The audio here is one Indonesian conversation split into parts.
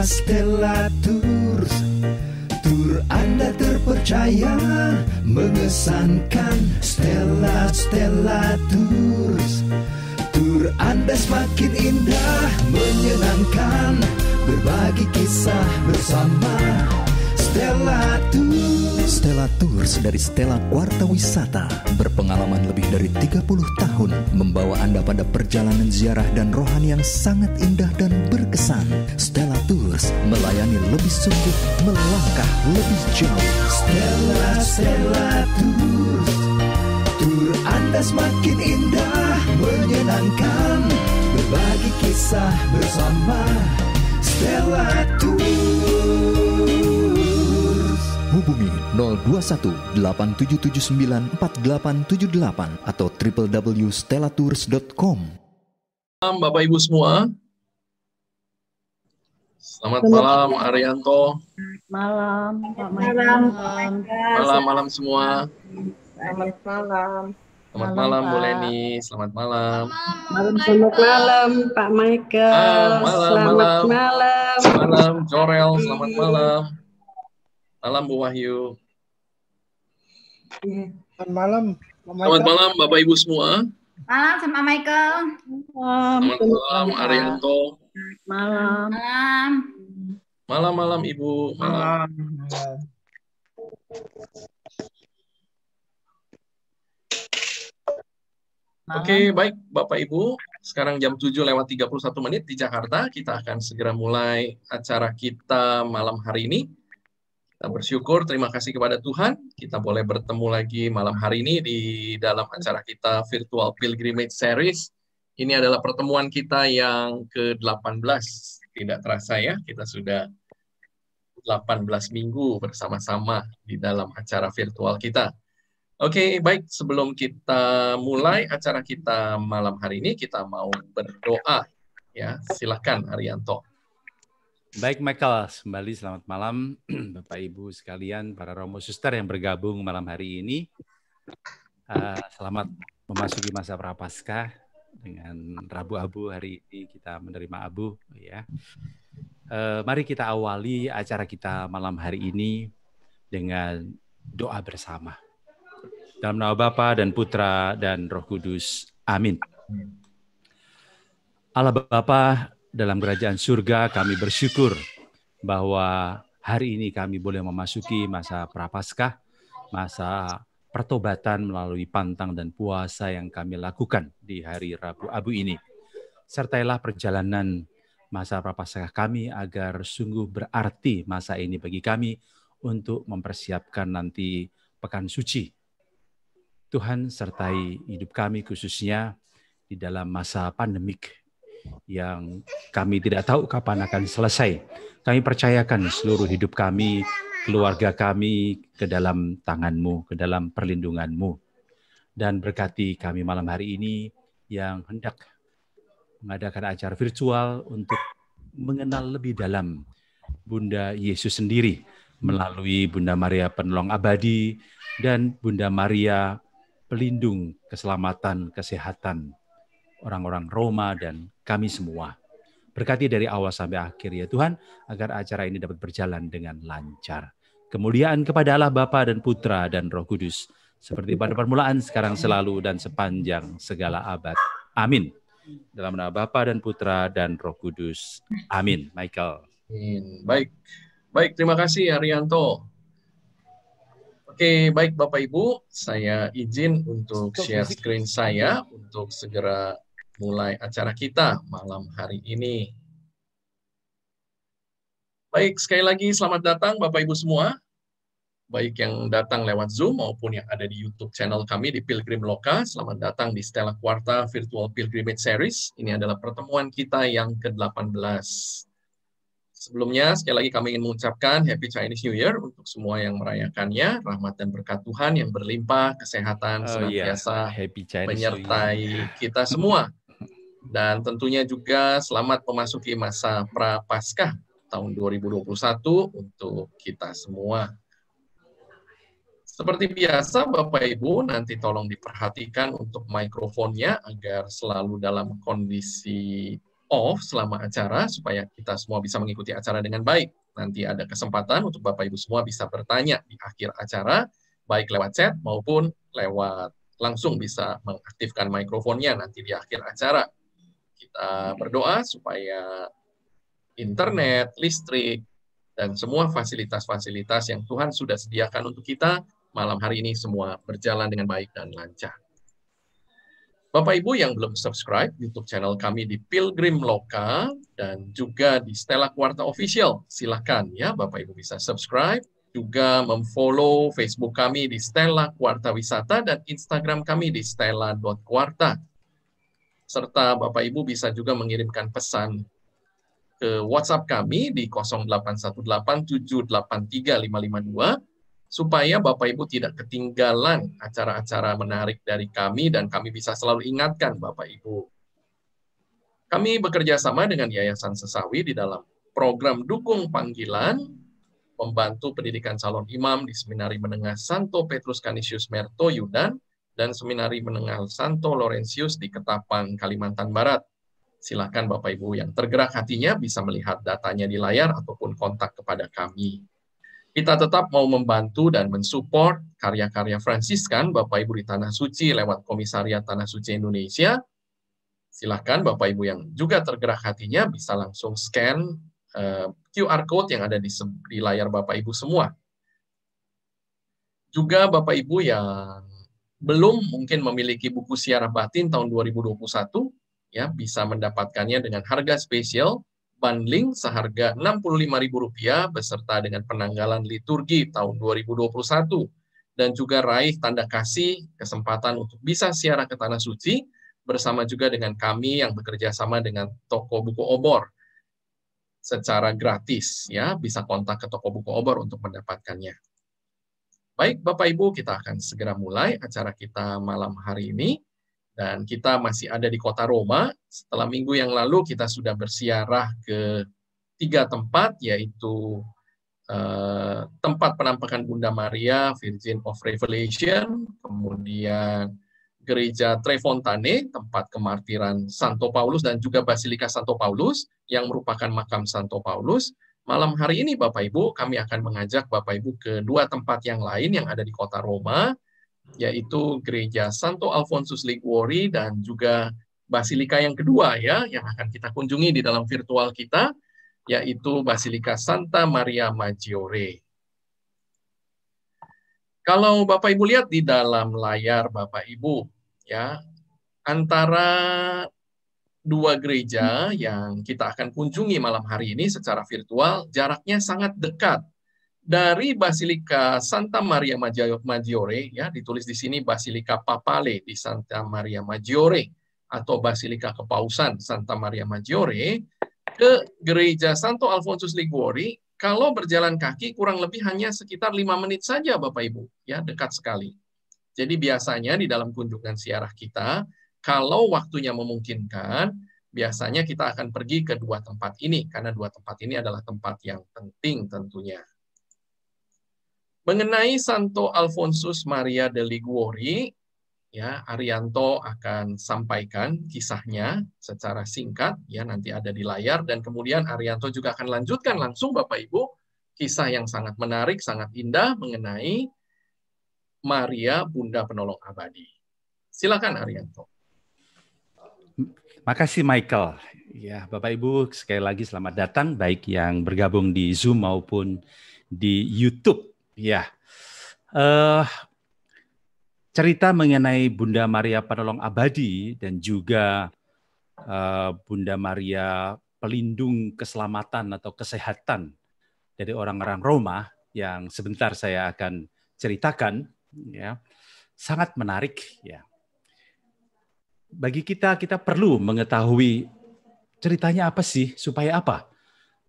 Stella Tours. Tur Anda terpercaya, mengesankan. Stella Tours. Tur Anda semakin indah, menyenangkan. Berbagi kisah bersama Stella Tours. Stella Tours dari Stella Warta Wisata berpengalaman lebih dari 30 tahun membawa Anda pada perjalanan ziarah dan rohani yang sangat indah dan berkesan. Stella Tours melayani lebih sungguh, melangkah lebih jauh. Stella Tours. Tur Anda semakin indah, menyenangkan. Berbagi kisah bersama Stella Tours. Hubungi 021 8779 4878 atau www.stellatours.com. Bapak Ibu semua, selamat malam Arianto. Malam Pak Michael. Malam semua. Selamat malam. Selamat malam Bu Leni. Selamat malam. Selamat malam Pak Michael. Selamat malam. Malam Jorel. Selamat malam. Malam Bu Wahyu. Selamat malam. Selamat malam Bapak Ibu semua. Malam sama Michael. Selamat malam Arianto. Malam. Malam Ibu. Malam. Oke, baik Bapak Ibu. Sekarang jam 7:31 di Jakarta. Kita akan segera mulai acara kita malam hari ini. Kita bersyukur, terima kasih kepada Tuhan. Kita boleh bertemu lagi malam hari ini di dalam acara kita Virtual Pilgrimage Series. Ini adalah pertemuan kita yang ke-18. Tidak terasa ya, kita sudah 18 minggu bersama-sama di dalam acara virtual kita. Oke, baik. Sebelum kita mulai acara kita malam hari ini, kita mau berdoa. Ya, silakan Arianto. Baik Michael, kembali selamat malam Bapak Ibu sekalian, para romo suster yang bergabung malam hari ini. Selamat memasuki masa Prapaskah dengan Rabu Abu. Hari ini kita menerima Abu. Ya. Mari kita awali acara kita malam hari ini dengan doa bersama. Dalam nama Bapa dan Putra dan Roh Kudus. Amin. Allah Bapa, dalam kerajaan surga kami bersyukur bahwa hari ini kami boleh memasuki masa Prapaskah, masa pertobatan melalui pantang dan puasa yang kami lakukan di hari Rabu Abu ini. Sertailah perjalanan masa Prapaskah kami agar sungguh berarti masa ini bagi kami untuk mempersiapkan nanti Pekan Suci. Tuhan sertai hidup kami khususnya di dalam masa pandemik yang kami tidak tahu kapan akan selesai. Kami percayakan seluruh hidup kami, keluarga kami ke dalam tangan-Mu, ke dalam perlindungan-Mu. Dan berkati kami malam hari ini yang hendak mengadakan acara virtual untuk mengenal lebih dalam Bunda Yesus sendiri melalui Bunda Maria Penolong Abadi dan Bunda Maria Pelindung Keselamatan, Kesehatan orang-orang Roma dan kami semua. Berkati dari awal sampai akhir ya Tuhan, agar acara ini dapat berjalan dengan lancar. Kemuliaan kepada Allah Bapa dan Putra dan Roh Kudus, seperti pada permulaan, sekarang, selalu, dan sepanjang segala abad. Amin. Dalam nama Bapa dan Putra dan Roh Kudus. Amin. Michael. Baik, terima kasih Arianto. Oke, baik Bapak Ibu, saya izin untuk share screen saya untuk segera mulai acara kita malam hari ini. Baik, sekali lagi selamat datang Bapak Ibu semua. Baik yang datang lewat Zoom maupun yang ada di YouTube channel kami di Pilgrim Loka. Selamat datang di Stella Warta Virtual Pilgrimage Series. Ini adalah pertemuan kita yang ke-18. Sebelumnya, sekali lagi kami ingin mengucapkan Happy Chinese New Year untuk semua yang merayakannya. Rahmat dan berkat Tuhan yang berlimpah, kesehatan senantiasa menyertai kita semua. Dan tentunya juga selamat memasuki masa Prapaskah tahun 2021 untuk kita semua. Seperti biasa, Bapak Ibu, nanti tolong diperhatikan untuk mikrofonnya agar selalu dalam kondisi off selama acara supaya kita semua bisa mengikuti acara dengan baik. Nanti ada kesempatan untuk Bapak Ibu semua bisa bertanya di akhir acara, baik lewat chat maupun lewat langsung bisa mengaktifkan mikrofonnya nanti di akhir acara. Kita berdoa supaya internet, listrik, dan semua fasilitas-fasilitas yang Tuhan sudah sediakan untuk kita malam hari ini semua berjalan dengan baik dan lancar. Bapak Ibu yang belum subscribe YouTube channel kami di Pilgrim Loka dan juga di Stella Quarta Official, silakan ya Bapak Ibu bisa subscribe, juga memfollow Facebook kami di Stella Quarta Wisata dan Instagram kami di stella.quarta. Serta Bapak Ibu bisa juga mengirimkan pesan ke WhatsApp kami di 0818783552 supaya Bapak Ibu tidak ketinggalan acara-acara menarik dari kami dan kami bisa selalu ingatkan Bapak Ibu. Kami bekerja sama dengan Yayasan Sesawi di dalam program Dukung Panggilan, membantu pendidikan calon imam di Seminari Menengah Santo Petrus Canisius Merto Yudan dan Seminari Menengah Santo Laurentius di Ketapang, Kalimantan Barat. Silakan Bapak Ibu yang tergerak hatinya bisa melihat datanya di layar ataupun kontak kepada kami. Kita tetap mau membantu dan mensupport karya-karya Fransiskan Bapak Ibu di Tanah Suci lewat Komisariat Tanah Suci Indonesia. Silakan Bapak Ibu yang juga tergerak hatinya bisa langsung scan QR code yang ada di layar Bapak Ibu semua. Juga Bapak Ibu yang belum mungkin memiliki buku Siarah Batin tahun 2021, ya bisa mendapatkannya dengan harga spesial bundling seharga Rp65.000 beserta dengan penanggalan liturgi tahun 2021 dan juga raih tanda kasih kesempatan untuk bisa siarah ke Tanah Suci bersama juga dengan kami yang bekerja sama dengan toko buku obor secara gratis ya, bisa kontak ke toko buku obor untuk mendapatkannya. Baik Bapak Ibu, kita akan segera mulai acara kita malam hari ini. Dan kita masih ada di kota Roma. Setelah minggu yang lalu kita sudah bersiarah ke 3 tempat, yaitu tempat penampakan Bunda Maria, Virgin of Revelation, kemudian Gereja Trefontane, tempat kemartiran Santo Paulus, dan juga Basilika Santo Paulus, yang merupakan makam Santo Paulus. Malam hari ini Bapak Ibu, kami akan mengajak Bapak Ibu ke 2 tempat yang lain yang ada di kota Roma, yaitu Gereja Santo Alfonsus Liguori dan juga Basilika yang kedua ya yang akan kita kunjungi di dalam virtual kita, yaitu Basilika Santa Maria Maggiore. Kalau Bapak Ibu lihat di dalam layar Bapak Ibu ya, antara 2 gereja yang kita akan kunjungi malam hari ini secara virtual jaraknya sangat dekat. Dari Basilika Santa Maria Maggiore, ya ditulis di sini Basilika Papale di Santa Maria Maggiore atau Basilika Kepausan Santa Maria Maggiore ke Gereja Santo Alfonsus Liguori, kalau berjalan kaki kurang lebih hanya sekitar 5 menit saja Bapak Ibu, ya dekat sekali. Jadi biasanya di dalam kunjungan siarah kita, kalau waktunya memungkinkan, biasanya kita akan pergi ke 2 tempat ini karena 2 tempat ini adalah tempat yang penting tentunya. Mengenai Santo Alfonsus Maria de Liguori, ya Arianto akan sampaikan kisahnya secara singkat, ya nanti ada di layar, dan kemudian Arianto juga akan lanjutkan langsung Bapak Ibu kisah yang sangat menarik, sangat indah mengenai Maria Bunda Penolong Abadi. Silakan Arianto. Makasih Michael. Ya Bapak Ibu sekali lagi selamat datang, baik yang bergabung di Zoom maupun di YouTube. Ya, cerita mengenai Bunda Maria Penolong Abadi dan juga Bunda Maria pelindung keselamatan atau kesehatan dari orang-orang Roma yang sebentar saya akan ceritakan, ya, sangat menarik. Ya, bagi kita perlu mengetahui ceritanya apa sih, supaya apa?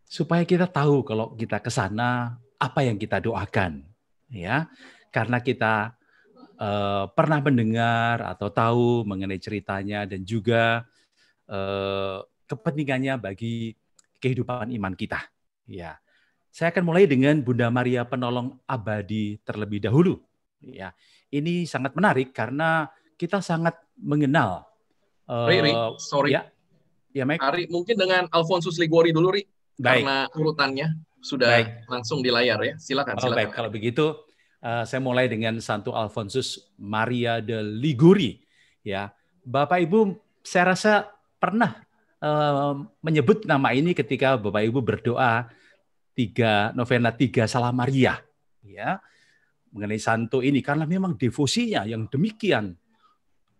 Supaya kita tahu kalau kita ke sana apa yang kita doakan, ya, karena kita pernah mendengar atau tahu mengenai ceritanya dan juga kepentingannya bagi kehidupan iman kita. Ya, saya akan mulai dengan Bunda Maria Penolong Abadi terlebih dahulu. Ya, ini sangat menarik karena kita sangat mengenal. Sorry. Ya. Ya, Mike. Ari, mungkin dengan Alfonsus Liguori dulu, Ri. Baik. Karena urutannya sudah langsung di layar ya. Silakan. Baik, kalau begitu saya mulai dengan Santo Alfonsus Maria de Liguori. Ya, Bapak Ibu, saya rasa pernah menyebut nama ini ketika Bapak Ibu berdoa novena 3 Salah Maria. Ya, mengenai Santo ini karena memang devosinya yang demikian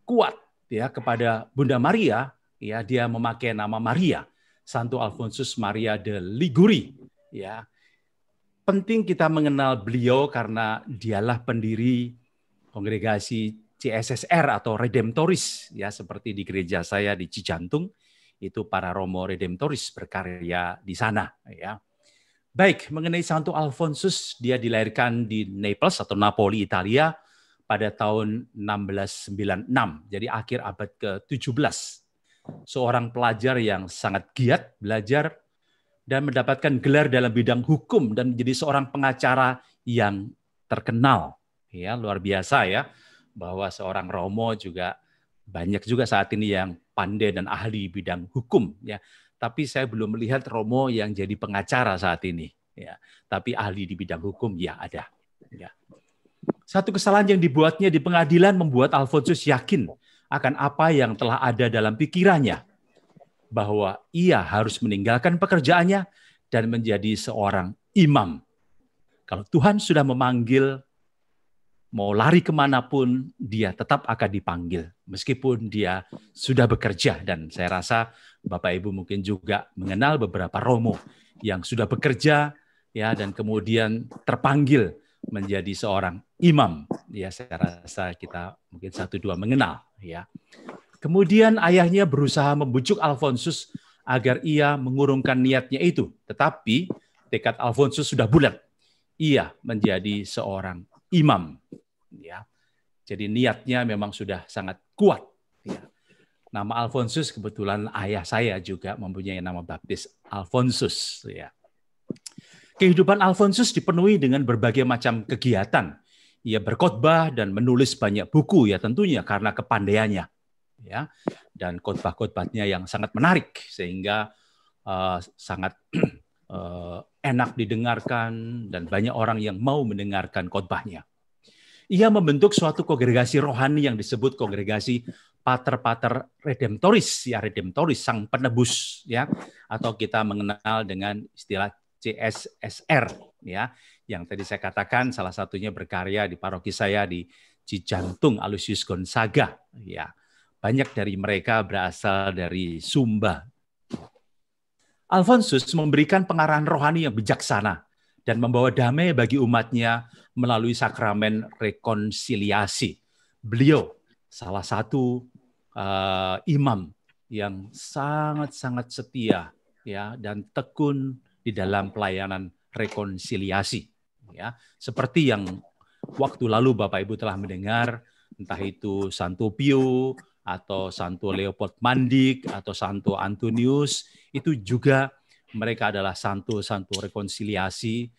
kuat ya kepada Bunda Maria, ya dia memakai nama Maria, Santo Alfonsus Maria de Liguori, ya. Penting kita mengenal beliau karena dialah pendiri kongregasi CSSR atau Redemptoris ya, seperti di gereja saya di Cijantung, itu para Romo Redemptoris berkarya di sana ya. Baik, mengenai Santo Alfonsus, dia dilahirkan di Naples atau Napoli, Italia pada tahun 1696, jadi akhir abad ke-17. Seorang pelajar yang sangat giat belajar dan mendapatkan gelar dalam bidang hukum dan menjadi seorang pengacara yang terkenal. Ya, luar biasa ya, bahwa seorang Romo juga banyak juga saat ini yang pandai dan ahli bidang hukum ya. Tapi saya belum melihat Romo yang jadi pengacara saat ini, ya. Tapi ahli di bidang hukum ya ada. Ya. Satu kesalahan yang dibuatnya di pengadilan membuat Alfonsus yakin akan apa yang telah ada dalam pikirannya, bahwa ia harus meninggalkan pekerjaannya dan menjadi seorang imam. Kalau Tuhan sudah memanggil, mau lari kemanapun, dia tetap akan dipanggil, meskipun dia sudah bekerja. Dan saya rasa Bapak Ibu mungkin juga mengenal beberapa Romo yang sudah bekerja ya dan kemudian terpanggil menjadi seorang imam. Ya, saya rasa kita mungkin 1-2 mengenal ya. Kemudian ayahnya berusaha membujuk Alfonsus agar ia mengurungkan niatnya itu, tetapi tekad Alfonsus sudah bulat. Ia menjadi seorang imam ya. Jadi niatnya memang sudah sangat kuat ya. Nama Alfonsus kebetulan ayah saya juga mempunyai nama baptis Alfonsus ya. Kehidupan Alfonsus dipenuhi dengan berbagai macam kegiatan. Ia berkhotbah dan menulis banyak buku ya tentunya karena kepandaiannya ya. Dan khotbah-khotbahnya yang sangat menarik sehingga sangat enak didengarkan dan banyak orang yang mau mendengarkan khotbahnya. Ia membentuk suatu kongregasi rohani yang disebut kongregasi Pater-Pater Redemptoris, ya Redemptoris sang penebus ya, atau kita mengenal dengan istilah CSSR ya, yang tadi saya katakan salah satunya berkarya di paroki saya di Cijantung Aloysius Gonzaga ya. Banyak dari mereka berasal dari Sumba. Alfonsus memberikan pengarahan rohani yang bijaksana dan membawa damai bagi umatnya melalui sakramen rekonsiliasi. Beliau salah satu imam yang sangat-sangat setia ya dan tekun di dalam pelayanan rekonsiliasi ya. Seperti yang waktu lalu Bapak Ibu telah mendengar, entah itu Santo Pio atau Santo Leopold Mandik atau Santo Antonius, itu juga mereka adalah santo-santo rekonsiliasi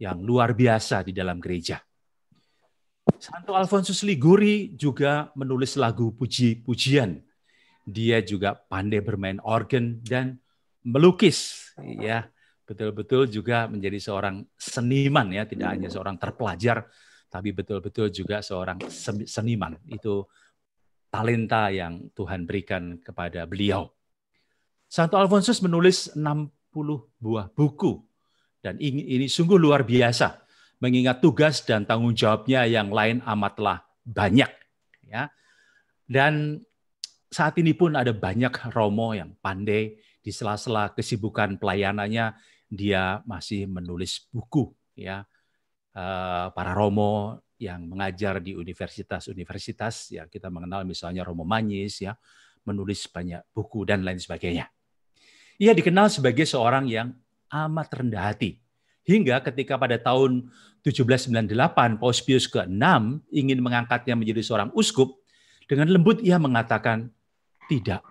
yang luar biasa di dalam gereja. Santo Alfonsus Liguori juga menulis lagu puji-pujian. Dia juga pandai bermain organ dan melukis. Ya, betul-betul juga menjadi seorang seniman ya, tidak hanya seorang terpelajar, tapi betul-betul juga seorang seniman. Itu talenta yang Tuhan berikan kepada beliau. Santo Alfonsus menulis 60 buah buku dan ini sungguh luar biasa. Mengingat tugas dan tanggung jawabnya yang lain amatlah banyak. Ya. Dan saat ini pun ada banyak Romo yang pandai di sela-sela kesibukan pelayanannya, dia masih menulis buku. Ya. Para Romo yang mengajar di universitas-universitas, ya kita mengenal misalnya Romo Manyis, ya menulis banyak buku dan lain sebagainya. Ia dikenal sebagai seorang yang amat rendah hati. Hingga ketika pada tahun 1798 Paus Pius ke-6 ingin mengangkatnya menjadi seorang uskup, dengan lembut ia mengatakan tidak.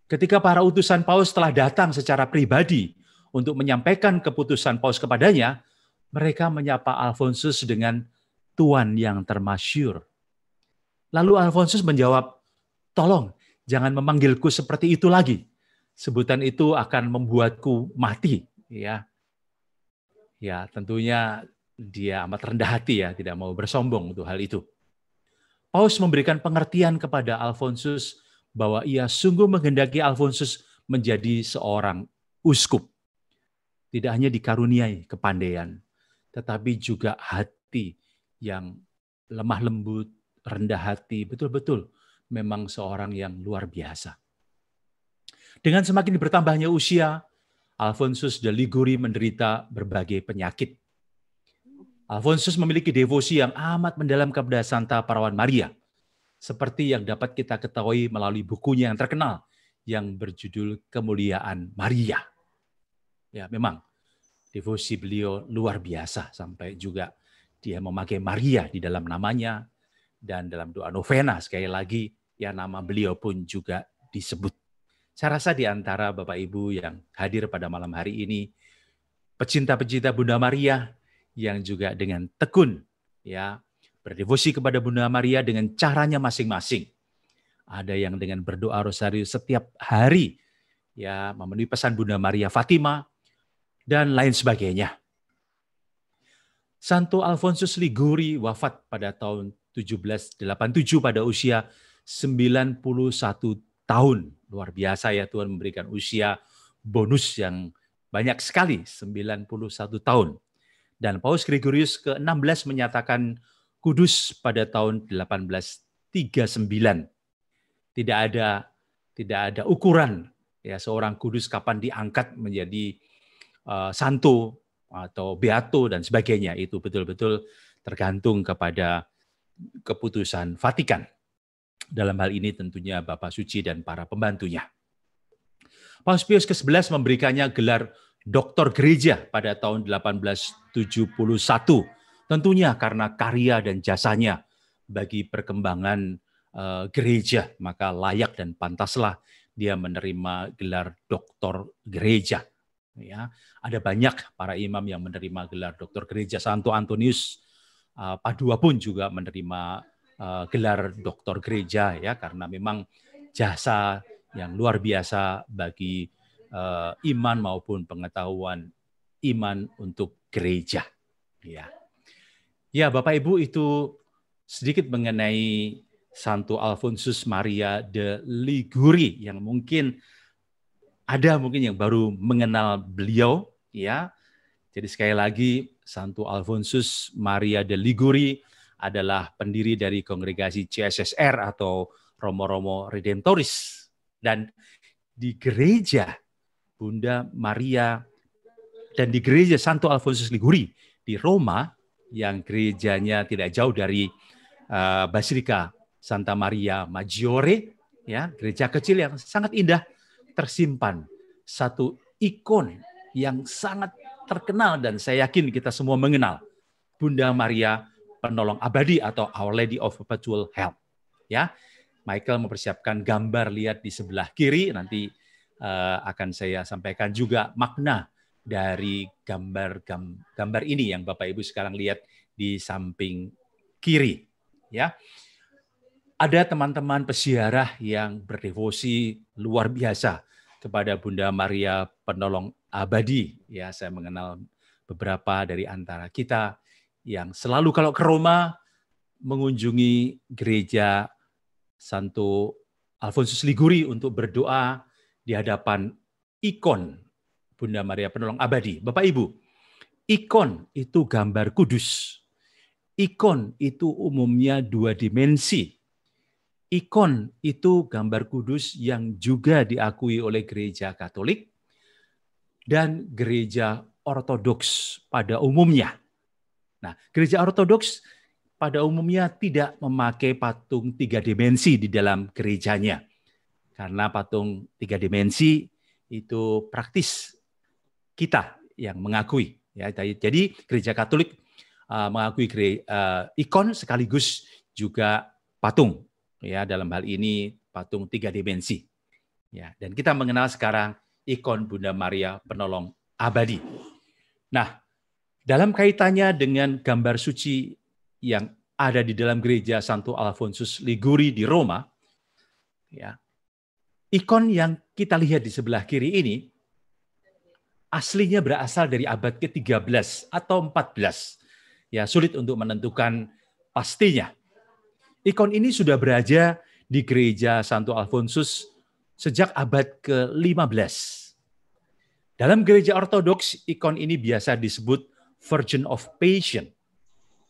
Ketika para utusan Paus telah datang secara pribadi untuk menyampaikan keputusan Paus kepadanya, mereka menyapa Alfonsus dengan Tuan yang termasyur. Lalu Alfonsus menjawab, tolong jangan memanggilku seperti itu lagi. sebutan itu akan membuatku mati, ya. Ya, tentunya dia amat rendah hati ya, tidak mau bersombong untuk hal itu. Paus memberikan pengertian kepada Alfonsus bahwa ia sungguh menghendaki Alfonsus menjadi seorang uskup. Tidak hanya dikaruniai kepandaian, tetapi juga hati yang lemah lembut, rendah hati, betul-betul memang seorang yang luar biasa. Dengan semakin bertambahnya usia, Alfonsus de Liguori menderita berbagai penyakit. Alfonsus memiliki devosi yang amat mendalam kepada Santa Perawan Maria, seperti yang dapat kita ketahui melalui bukunya yang terkenal, yang berjudul Kemuliaan Maria. Ya, memang devosi beliau luar biasa, sampai juga dia memakai Maria di dalam namanya, dan dalam doa novena sekali lagi, ya nama beliau pun juga disebut. Saya rasa di antara Bapak Ibu yang hadir pada malam hari ini, pecinta-pecinta Bunda Maria yang juga dengan tekun ya berdevosi kepada Bunda Maria dengan caranya masing-masing. Ada yang dengan berdoa rosario setiap hari, ya memenuhi pesan Bunda Maria Fatima, dan lain sebagainya. Santo Alfonsus Liguori wafat pada tahun 1787 pada usia 91 tahun. Luar biasa ya, Tuhan memberikan usia bonus yang banyak sekali, 91 tahun. Dan Paus Gregorius ke-16 menyatakan kudus pada tahun 1839. Tidak ada ukuran ya seorang kudus kapan diangkat menjadi santo atau beato dan sebagainya. Itu betul-betul tergantung kepada keputusan Vatikan. Dalam hal ini tentunya Bapak Suci dan para pembantunya. Paus Pius ke-11 memberikannya gelar Doktor Gereja pada tahun 1871. Tentunya karena karya dan jasanya bagi perkembangan gereja, maka layak dan pantaslah dia menerima gelar Doktor Gereja. Ya, ada banyak para imam yang menerima gelar Doktor Gereja. Santo Antonius Padua pun juga menerima gelar Doktor Gereja ya, karena memang jasa yang luar biasa bagi iman maupun pengetahuan iman untuk gereja. Ya, Bapak Ibu, itu sedikit mengenai Santo Alfonsus Maria de Liguori yang mungkin yang baru mengenal beliau ya. Jadi sekali lagi Santo Alfonsus Maria de Liguori adalah pendiri dari kongregasi CSSR atau Romo-Romo Redemptoris, dan di gereja Bunda Maria dan di gereja Santo Alfonsus Liguori di Roma, yang gerejanya tidak jauh dari Basilika Santa Maria Maggiore, ya, gereja kecil yang sangat indah, tersimpan satu ikon yang sangat terkenal dan saya yakin kita semua mengenal, Bunda Maria Penolong Abadi atau Our Lady of Perpetual Help. Ya, Michael mempersiapkan gambar, lihat di sebelah kiri, nanti akan saya sampaikan juga makna dari gambar ini yang Bapak Ibu sekarang lihat di samping kiri. Ya, ada teman-teman peziarah yang berdevosi luar biasa kepada Bunda Maria Penolong Abadi. Ya, saya mengenal beberapa dari antara kita yang selalu kalau ke Roma mengunjungi gereja Santo Alfonsus Liguori untuk berdoa di hadapan ikon Bunda Maria Penolong Abadi. Bapak Ibu, ikon itu gambar kudus. Ikon itu umumnya 2 dimensi. Ikon itu gambar kudus yang juga diakui oleh gereja Katolik dan gereja Ortodoks pada umumnya. Nah, gereja Ortodoks pada umumnya tidak memakai patung 3 dimensi di dalam gerejanya. Karena patung 3 dimensi itu praktis kita yang mengakui. Ya, jadi gereja Katolik mengakui ikon sekaligus juga patung. Ya, dalam hal ini patung 3 dimensi. Ya, dan kita mengenal sekarang ikon Bunda Maria Penolong Abadi. Nah, dalam kaitannya dengan gambar suci yang ada di dalam gereja Santo Alfonsus Liguori di Roma, ya, Ikon yang kita lihat di sebelah kiri ini aslinya berasal dari abad ke-13 atau 14. Ya, sulit untuk menentukan pastinya. Ikon ini sudah berada di gereja Santo Alfonsus sejak abad ke-15. Dalam gereja ortodoks, ikon ini biasa disebut Virgin of Passion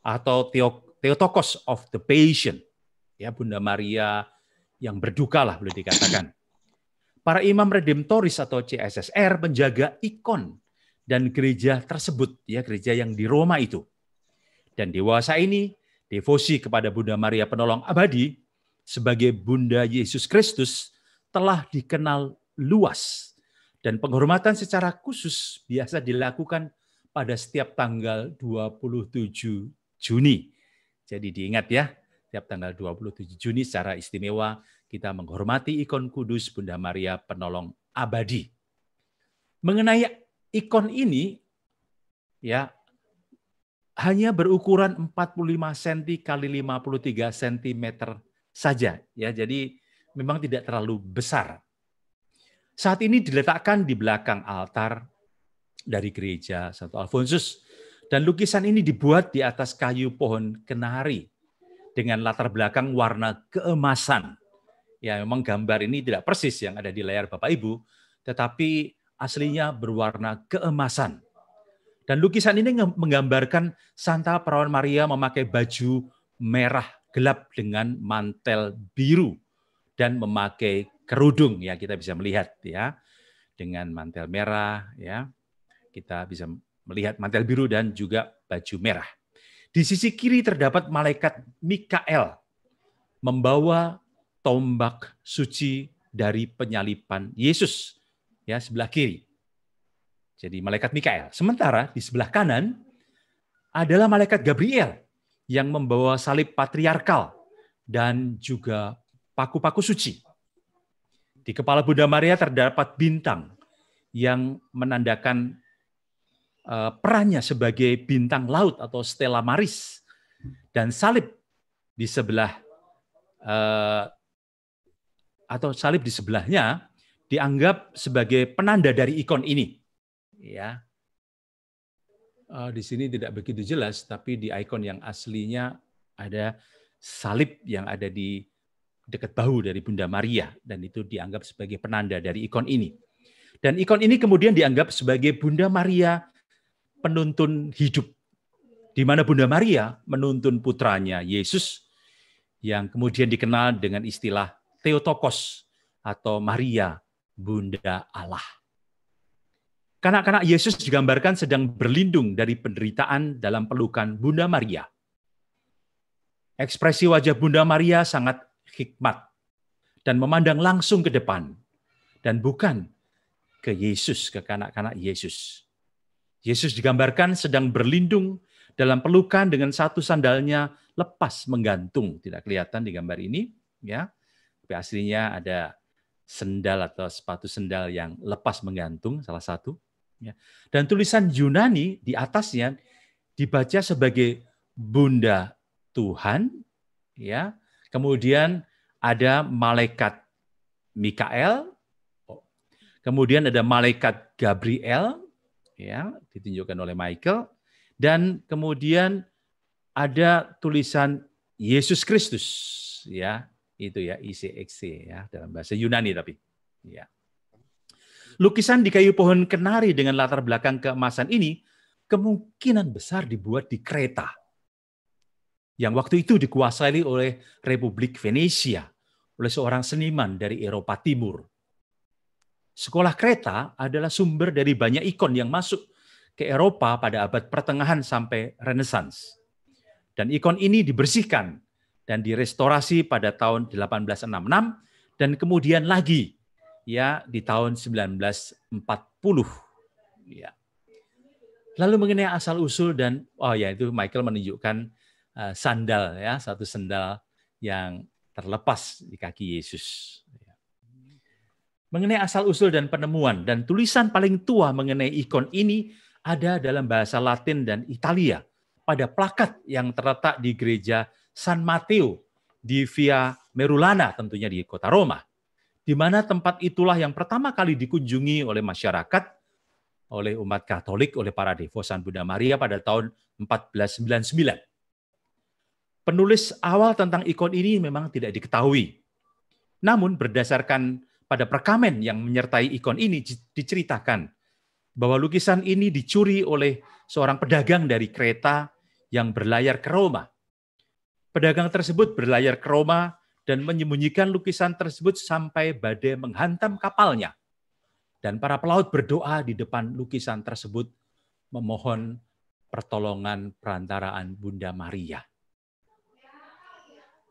atau Theotokos of the Passion. Ya, Bunda Maria yang berduka lah boleh dikatakan. Para imam redemptoris atau CSSR menjaga ikon dan gereja tersebut, ya, gereja yang di Roma itu. Dan dewasa ini, devosi kepada Bunda Maria Penolong Abadi sebagai Bunda Yesus Kristus telah dikenal luas. Dan penghormatan secara khusus biasa dilakukan pada setiap tanggal 27 Juni. Jadi diingat ya, setiap tanggal 27 Juni secara istimewa kita menghormati ikon kudus Bunda Maria Penolong Abadi. Mengenai ikon ini, ya, hanya berukuran 45 cm kali 53 cm saja, ya. Jadi memang tidak terlalu besar. Saat ini diletakkan di belakang altar dari gereja Santo Alfonsus, dan lukisan ini dibuat di atas kayu pohon kenari dengan latar belakang warna keemasan. Ya, memang gambar ini tidak persis yang ada di layar Bapak Ibu, tetapi aslinya berwarna keemasan. Dan lukisan ini menggambarkan Santa Perawan Maria memakai baju merah gelap dengan mantel biru dan memakai kerudung, ya, kita bisa melihat, ya, dengan mantel merah, ya, kita bisa melihat mantel biru dan juga baju merah. Di sisi kiri terdapat malaikat Mikael membawa tombak suci dari penyaliban Yesus, ya, sebelah kiri. Jadi malaikat Mikael. Sementara di sebelah kanan adalah malaikat Gabriel yang membawa salib patriarkal dan juga paku-paku suci. Di kepala Bunda Maria terdapat bintang yang menandakan perannya sebagai bintang laut atau Stella Maris, dan salib di sebelah atau salib di sebelahnya dianggap sebagai penanda dari ikon ini. Ya, di sini tidak begitu jelas, tapi di ikon yang aslinya ada salib yang ada di dekat bahu dari Bunda Maria, dan itu dianggap sebagai penanda dari ikon ini. Dan ikon ini kemudian dianggap sebagai Bunda Maria penuntun hidup, di mana Bunda Maria menuntun putranya Yesus yang kemudian dikenal dengan istilah Theotokos atau Maria Bunda Allah. Kanak-kanak Yesus digambarkan sedang berlindung dari penderitaan dalam pelukan Bunda Maria. Ekspresi wajah Bunda Maria sangat hikmat dan memandang langsung ke depan dan bukan ke Yesus, ke kanak-kanak Yesus. Yesus digambarkan sedang berlindung dalam pelukan dengan satu sandalnya lepas menggantung. Tidak kelihatan di gambar ini, ya. Tapi aslinya ada sendal atau sepatu sendal yang lepas menggantung, salah satu. Ya. Dan tulisan Yunani di atasnya dibaca sebagai Bunda Tuhan, ya. Kemudian ada malaikat Mikael, kemudian ada malaikat Gabriel, ya, ditunjukkan oleh Michael, dan kemudian ada tulisan Yesus Kristus, ya, itu ya, ICXC, ya, dalam bahasa Yunani tapi, ya. Lukisan di kayu pohon kenari dengan latar belakang keemasan ini kemungkinan besar dibuat di Kreta, yang waktu itu dikuasai oleh Republik Venesia, oleh seorang seniman dari Eropa Timur. Sekolah Kreta adalah sumber dari banyak ikon yang masuk ke Eropa pada abad pertengahan sampai Renaissance. Dan ikon ini dibersihkan dan direstorasi pada tahun 1866 dan kemudian lagi, ya, di tahun 1940. Ya. Lalu mengenai asal-usul dan itu Michael menunjukkan sandal, ya, satu sandal yang terlepas di kaki Yesus. Mengenai asal-usul dan penemuan, dan tulisan paling tua mengenai ikon ini ada dalam bahasa Latin dan Italia pada plakat yang terletak di gereja San Matteo di Via Merulana, tentunya di kota Roma. di mana tempat itulah yang pertama kali dikunjungi oleh masyarakat, oleh umat Katolik, oleh para devosan Bunda Maria pada tahun 1499. Penulis awal tentang ikon ini memang tidak diketahui. Namun berdasarkan pada perkamen yang menyertai ikon ini diceritakan bahwa lukisan ini dicuri oleh seorang pedagang dari Kreta yang berlayar ke Roma. Pedagang tersebut berlayar ke Roma dan menyembunyikan lukisan tersebut sampai badai menghantam kapalnya. Dan para pelaut berdoa di depan lukisan tersebut memohon pertolongan perantaraan Bunda Maria.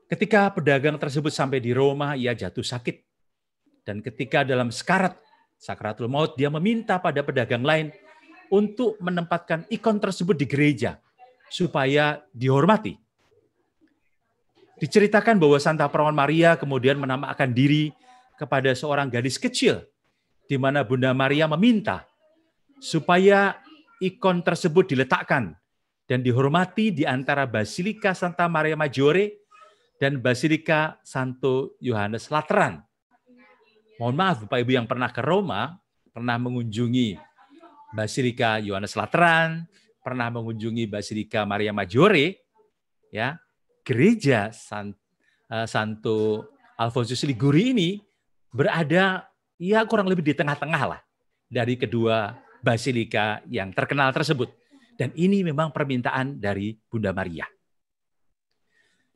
Ketika pedagang tersebut sampai di Roma, ia jatuh sakit. Dan ketika dalam sakaratul maut, dia meminta pada pedagang lain untuk menempatkan ikon tersebut di gereja supaya dihormati. Diceritakan bahwa Santa Perawan Maria kemudian menampakkan diri kepada seorang gadis kecil, di mana Bunda Maria meminta supaya ikon tersebut diletakkan dan dihormati di antara Basilika Santa Maria Maggiore dan Basilika Santo Yohanes Lateran. Mohon maaf Bapak Ibu yang pernah ke Roma, pernah mengunjungi Basilika Yohanes Lateran, pernah mengunjungi Basilika Maria Maggiore, ya, gereja Santo Alfonsus Liguri ini berada ya kurang lebih di tengah-tengah lah dari kedua basilika yang terkenal tersebut. Dan ini memang permintaan dari Bunda Maria.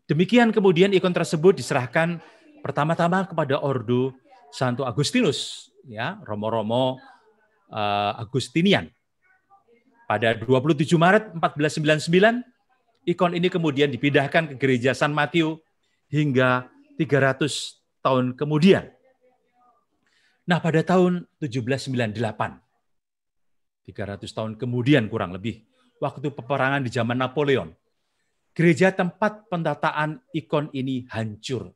Demikian kemudian ikon tersebut diserahkan pertama-tama kepada Ordo Santo Agustinus, ya, Romo-romo Agustinian. Pada 27 Maret 1499, ikon ini kemudian dipindahkan ke gereja San Matteo hingga 300 tahun kemudian. Nah, pada tahun 1798, 300 tahun kemudian kurang lebih, waktu peperangan di zaman Napoleon, gereja tempat pendataan ikon ini hancur.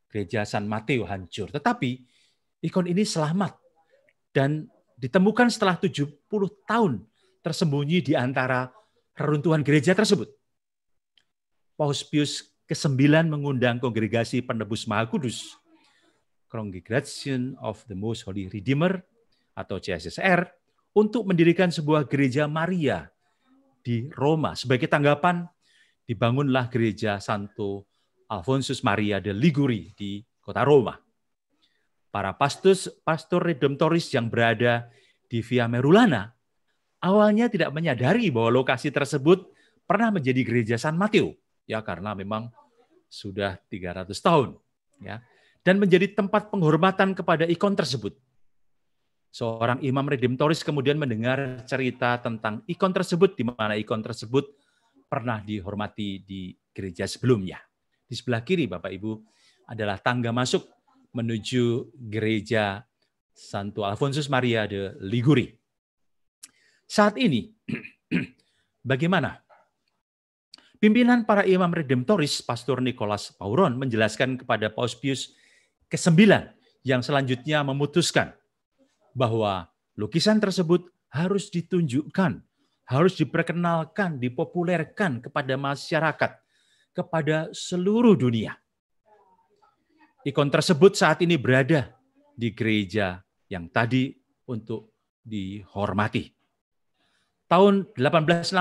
Gereja San Matteo hancur. Tetapi ikon ini selamat dan ditemukan setelah 70 tahun tersembunyi di antara reruntuhan gereja tersebut. Paus Pius ke-9 mengundang Kongregasi Penebus Maha Kudus, Congregation of the Most Holy Redeemer atau CSSR, untuk mendirikan sebuah gereja Maria di Roma. Sebagai tanggapan, dibangunlah gereja Santo Alfonsus Maria de Liguri di kota Roma. Para pastor redemptoris yang berada di Via Merulana awalnya tidak menyadari bahwa lokasi tersebut pernah menjadi gereja San Matteo, ya, karena memang sudah 300 tahun, ya, dan menjadi tempat penghormatan kepada ikon tersebut. Seorang imam redemptoris kemudian mendengar cerita tentang ikon tersebut, di mana ikon tersebut pernah dihormati di gereja sebelumnya. Di sebelah kiri, Bapak Ibu, adalah tangga masuk menuju gereja Santo Alfonsus Maria de Liguri. Saat ini, bagaimana? Pimpinan para imam redemptoris, Pastor Nicholas Pauron, menjelaskan kepada Paus Pius ke-9 yang selanjutnya memutuskan bahwa lukisan tersebut harus ditunjukkan, harus diperkenalkan, dipopulerkan kepada masyarakat, kepada seluruh dunia. Ikon tersebut saat ini berada di gereja yang tadi untuk dihormati. Tahun 1866,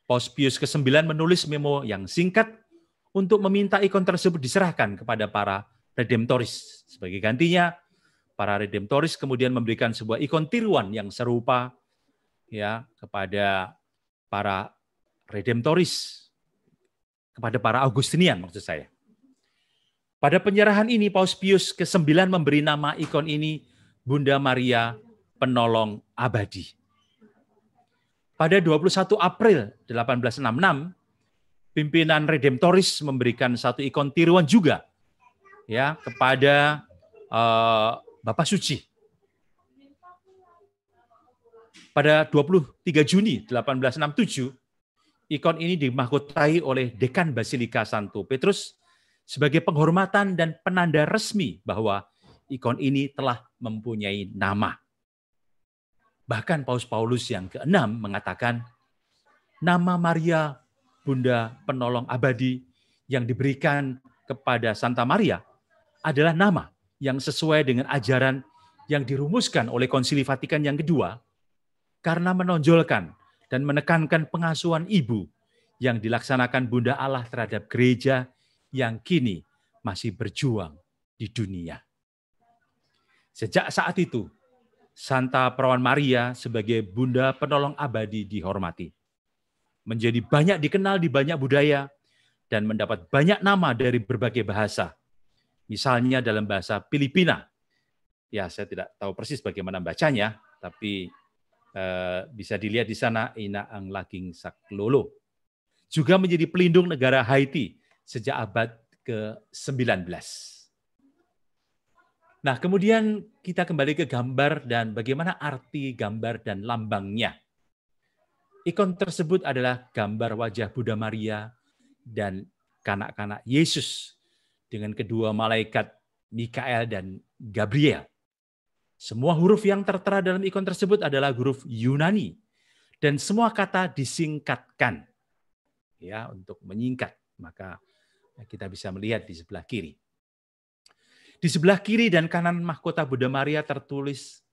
Paus Pius ke-9 menulis memo yang singkat untuk meminta ikon tersebut diserahkan kepada para redemptoris. Sebagai gantinya, para redemptoris kemudian memberikan sebuah ikon tiruan yang serupa, ya, kepada para redemptoris, kepada para Augustinian maksud saya. Pada penyerahan ini, Paus Pius ke-9 memberi nama ikon ini Bunda Maria Penolong Abadi. Pada 21 April 1866, pimpinan redemptoris memberikan satu ikon tiruan juga, ya, kepada Bapak Suci. Pada 23 Juni 1867, ikon ini dimahkotai oleh Dekan Basilika Santo Petrus sebagai penghormatan dan penanda resmi bahwa ikon ini telah mempunyai nama. Bahkan Paus Paulus yang ke-6 mengatakan, nama Maria Bunda Penolong Abadi yang diberikan kepada Santa Maria adalah nama yang sesuai dengan ajaran yang dirumuskan oleh Konsili Vatikan yang kedua, karena menonjolkan dan menekankan pengasuhan ibu yang dilaksanakan Bunda Allah terhadap gereja yang kini masih berjuang di dunia. Sejak saat itu, Santa Perawan Maria sebagai Bunda Penolong Abadi dihormati. Menjadi banyak dikenal di banyak budaya dan mendapat banyak nama dari berbagai bahasa. Misalnya dalam bahasa Filipina. Ya, saya tidak tahu persis bagaimana bacanya, tapi bisa dilihat di sana, Ina ang Laking Saklolo. Juga menjadi pelindung negara Haiti sejak abad ke-19. Nah, kemudian kita kembali ke gambar dan bagaimana arti gambar dan lambangnya. Ikon tersebut adalah gambar wajah Bunda Maria dan kanak-kanak Yesus dengan kedua malaikat Mikael dan Gabriel. Semua huruf yang tertera dalam ikon tersebut adalah huruf Yunani dan semua kata disingkatkan. Ya, untuk menyingkat, maka kita bisa melihat di sebelah kiri. Di sebelah kiri dan kanan mahkota Bunda Maria tertulis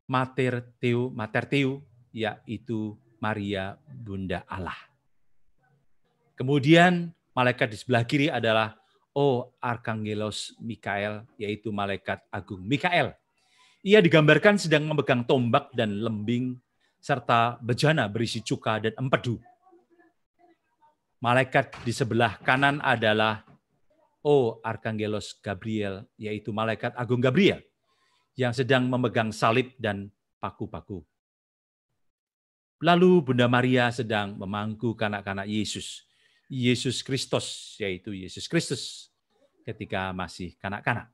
Mater Teu, yaitu Maria Bunda Allah. Kemudian malaikat di sebelah kiri adalah O Arkangelos Mikael, yaitu malaikat agung Mikael. Ia digambarkan sedang memegang tombak dan lembing serta bejana berisi cuka dan empedu. Malaikat di sebelah kanan adalah O Arkangelos Gabriel, yaitu malaikat agung Gabriel yang sedang memegang salib dan paku-paku. Lalu Bunda Maria sedang memangku kanak-kanak Yesus, Yesus Kristus, yaitu Yesus Kristus ketika masih kanak-kanak.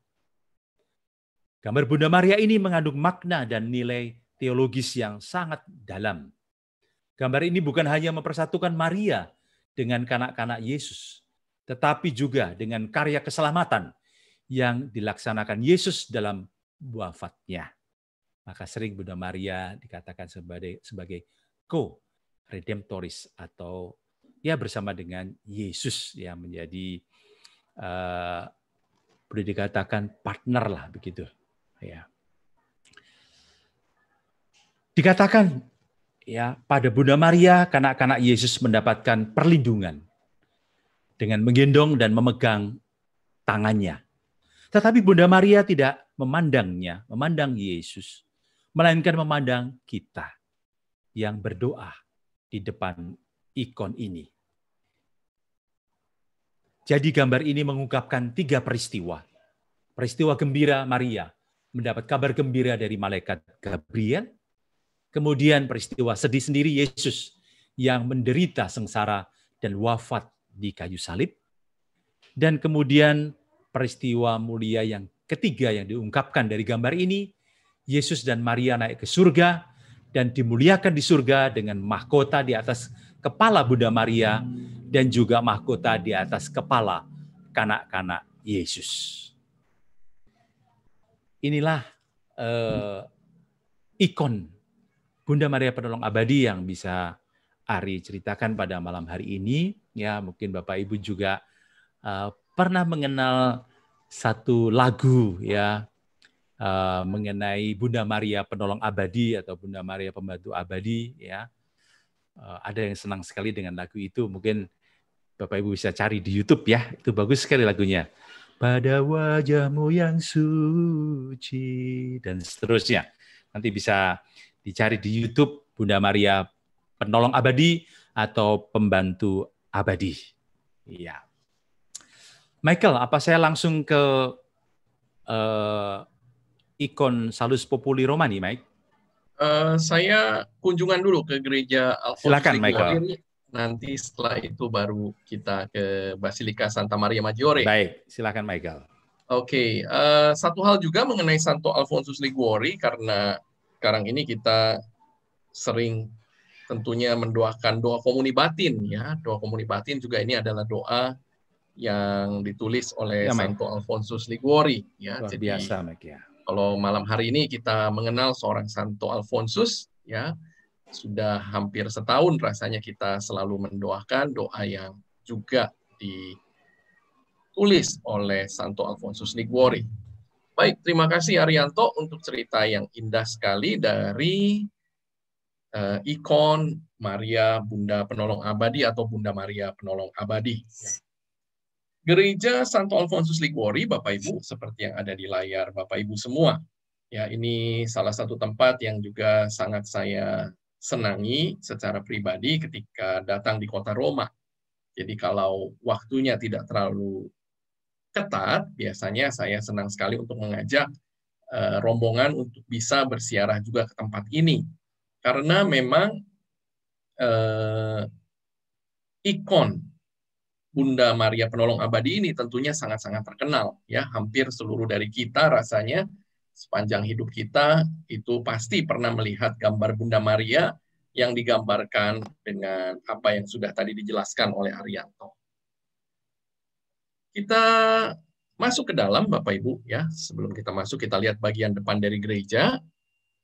Gambar Bunda Maria ini mengandung makna dan nilai teologis yang sangat dalam. Gambar ini bukan hanya mempersatukan Maria dengan kanak-kanak Yesus, tetapi juga dengan karya keselamatan yang dilaksanakan Yesus dalam wafatnya. Maka sering Bunda Maria dikatakan sebagai co-redemptoris atau ya bersama dengan Yesus yang menjadi boleh dikatakan partner lah begitu. Ya. Dikatakan ya pada Bunda Maria kanak-kanak Yesus mendapatkan perlindungan dengan menggendong dan memegang tangannya. Tetapi Bunda Maria tidak memandang Yesus, melainkan memandang kita yang berdoa di depan ikon ini. Jadi gambar ini mengungkapkan 3 peristiwa. Peristiwa gembira Maria mendapat kabar gembira dari malaikat Gabriel. Kemudian peristiwa sedih sendiri Yesus yang menderita sengsara dan wafat di kayu salib. Dan kemudian peristiwa mulia yang ketiga yang diungkapkan dari gambar ini, Yesus dan Maria naik ke surga dan dimuliakan di surga dengan mahkota di atas kepala Bunda Maria dan juga mahkota di atas kepala kanak-kanak Yesus. Inilah ikon Bunda Maria Penolong Abadi yang bisa Ari ceritakan pada malam hari ini. Ya, mungkin Bapak Ibu juga pernah mengenal satu lagu ya mengenai Bunda Maria Penolong Abadi atau Bunda Maria Pembantu Abadi ya. Ada yang senang sekali dengan lagu itu. Mungkin Bapak Ibu bisa cari di YouTube ya. Itu bagus sekali lagunya. Pada wajahmu yang suci dan seterusnya. Nanti bisa dicari di YouTube Bunda Maria Penolong Abadi atau Pembantu Abadi. Iya. Michael, apa saya langsung ke ikon Salus Populi Romani, Mike? Saya kunjungan dulu ke gereja Alfonsus Silakan, Liguori. Michael. Nanti setelah itu baru kita ke Basilika Santa Maria Maggiore. Baik, silakan Michael. Oke, satu hal juga mengenai Santo Alfonsus Liguori, karena sekarang ini kita sering tentunya mendoakan doa komuni batin ya. Doa komuni batin juga ini adalah doa yang ditulis oleh Santo Alfonsus Liguori ya. Luar Jadi biasa, Mike, ya. Kalau malam hari ini kita mengenal seorang Santo Alfonsus ya. Sudah hampir setahun rasanya kita selalu mendoakan doa yang juga ditulis oleh Santo Alfonsus Liguori. Baik, terima kasih Arianto untuk cerita yang indah sekali dari ikon Maria Bunda Penolong Abadi atau Bunda Maria Penolong Abadi. Gereja Santo Alfonsus Liguori, Bapak Ibu, seperti yang ada di layar Bapak Ibu semua. Ya, ini salah satu tempat yang juga sangat saya senangi secara pribadi ketika datang di kota Roma. Jadi kalau waktunya tidak terlalu ketat, biasanya saya senang sekali untuk mengajak rombongan untuk bisa berziarah juga ke tempat ini. Karena memang ikon Bunda Maria Penolong Abadi ini tentunya sangat-sangat terkenal. Ya, hampir seluruh dari kita rasanya sepanjang hidup kita itu pasti pernah melihat gambar Bunda Maria yang digambarkan dengan apa yang sudah tadi dijelaskan oleh Arianto. Kita masuk ke dalam, Bapak Ibu, ya. Sebelum kita masuk, kita lihat bagian depan dari gereja.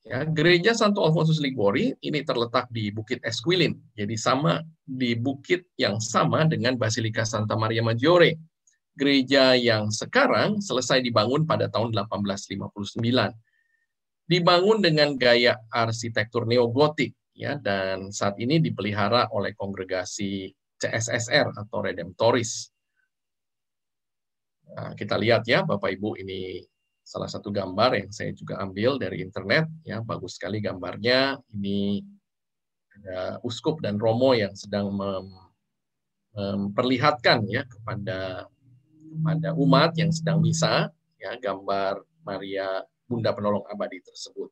Ya, Gereja Santo Alfonsus Liguori ini terletak di Bukit Esquilin, jadi sama di bukit yang sama dengan Basilika Santa Maria Maggiore. Gereja yang sekarang selesai dibangun pada tahun 1859. Dibangun dengan gaya arsitektur neogotik, ya, dan saat ini dipelihara oleh kongregasi CSSR atau Redemptoris. Nah, kita lihat ya, Bapak Ibu, ini salah satu gambar yang saya juga ambil dari internet, ya, bagus sekali gambarnya. Ini ada uskup dan romo yang sedang memperlihatkan ya kepada umat yang sedang misa, ya, gambar Maria Bunda Penolong Abadi tersebut.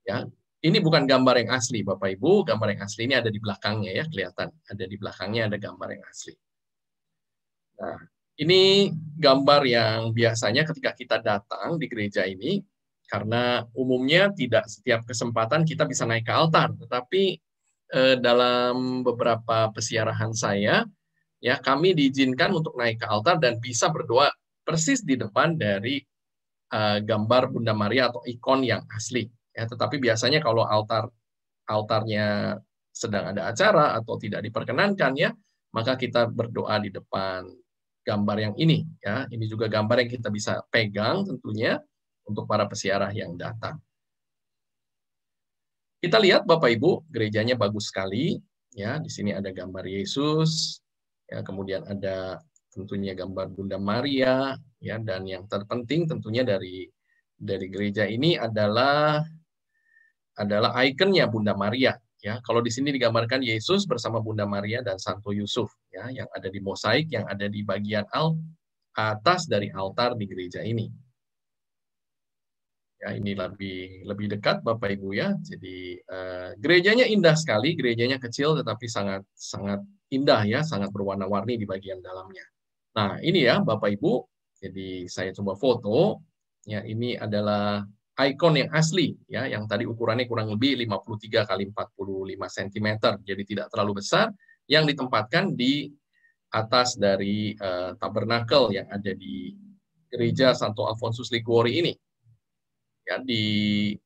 Ya, ini bukan gambar yang asli, Bapak Ibu. Gambar yang asli ini ada di belakangnya, ya, kelihatan. Ada di belakangnya ada gambar yang asli. Nah, ini gambar yang biasanya ketika kita datang di gereja ini, karena umumnya tidak setiap kesempatan kita bisa naik ke altar, tetapi dalam beberapa pesiarahan saya, ya, kami diizinkan untuk naik ke altar dan bisa berdoa persis di depan dari gambar Bunda Maria atau ikon yang asli. Ya, tetapi biasanya kalau altarnya sedang ada acara atau tidak diperkenankan, ya, maka kita berdoa di depan gambar yang ini, ya. Ini juga gambar yang kita bisa pegang tentunya untuk para pesiarah yang datang. Kita lihat Bapak Ibu, gerejanya bagus sekali, ya. Di sini ada gambar Yesus, ya, kemudian ada tentunya gambar Bunda Maria, ya, dan yang terpenting tentunya dari gereja ini adalah ikonnya Bunda Maria. Ya, kalau di sini digambarkan Yesus bersama Bunda Maria dan Santo Yusuf, ya, yang ada di mosaik yang ada di bagian atas dari altar di gereja ini. Ya, ini lebih dekat Bapak Ibu, ya. Jadi gerejanya indah sekali, gerejanya kecil tetapi sangat indah, ya, sangat berwarna-warni di bagian dalamnya. Nah, ini ya Bapak Ibu. Jadi saya coba foto. Ya, ini adalah ikon yang asli, ya, yang tadi ukurannya kurang lebih 53 x 45 cm, jadi tidak terlalu besar, yang ditempatkan di atas dari tabernakel yang ada di gereja Santo Alfonsus Liguori ini. Ya, di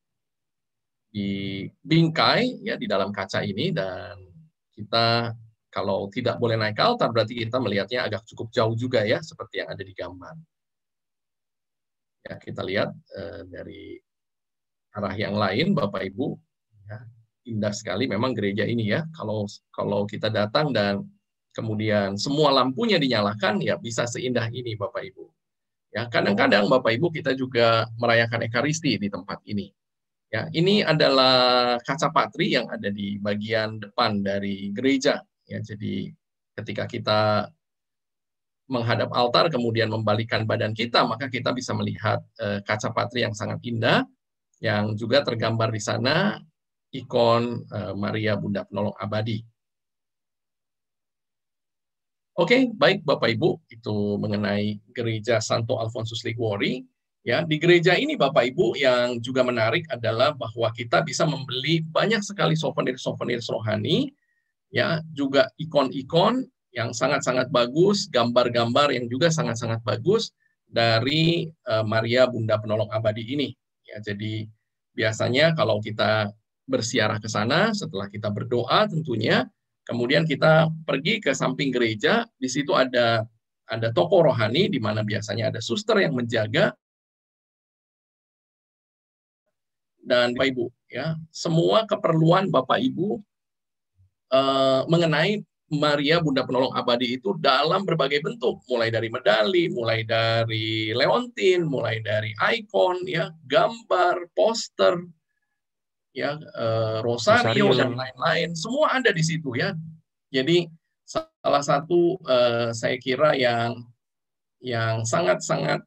bingkai, ya, di dalam kaca ini, dan kita kalau tidak boleh naik ke altar berarti kita melihatnya agak cukup jauh juga, ya, seperti yang ada di gambar. Ya, kita lihat dari arah yang lain, Bapak Ibu, ya, indah sekali memang gereja ini, ya. Kalau kita datang dan kemudian semua lampunya dinyalakan, ya, bisa seindah ini, Bapak Ibu. Ya, kadang-kadang Bapak Ibu kita juga merayakan Ekaristi di tempat ini. Ya, ini adalah kaca patri yang ada di bagian depan dari gereja. Ya, jadi ketika kita menghadap altar kemudian membalikkan badan kita, maka kita bisa melihat kaca patri yang sangat indah, yang juga tergambar di sana ikon Maria Bunda Penolong Abadi. Oke, baik Bapak Ibu, itu mengenai gereja Santo Alfonsus Liguori. Ya, di gereja ini Bapak Ibu yang juga menarik adalah bahwa kita bisa membeli banyak sekali souvenir-souvenir rohani, ya, juga ikon-ikon yang sangat-sangat bagus, gambar-gambar yang juga sangat-sangat bagus dari Maria Bunda Penolong Abadi ini. Ya, jadi biasanya kalau kita berziarah ke sana, setelah kita berdoa tentunya, kemudian kita pergi ke samping gereja, di situ ada toko rohani di mana biasanya ada suster yang menjaga dan Bapak Ibu, ya, semua keperluan Bapak Ibu mengenai Maria Bunda Penolong Abadi itu dalam berbagai bentuk, mulai dari medali, mulai dari leontin, mulai dari ikon, ya, gambar, poster, ya, rosario dan lain-lain, semua ada di situ, ya. Jadi salah satu saya kira yang sangat-sangat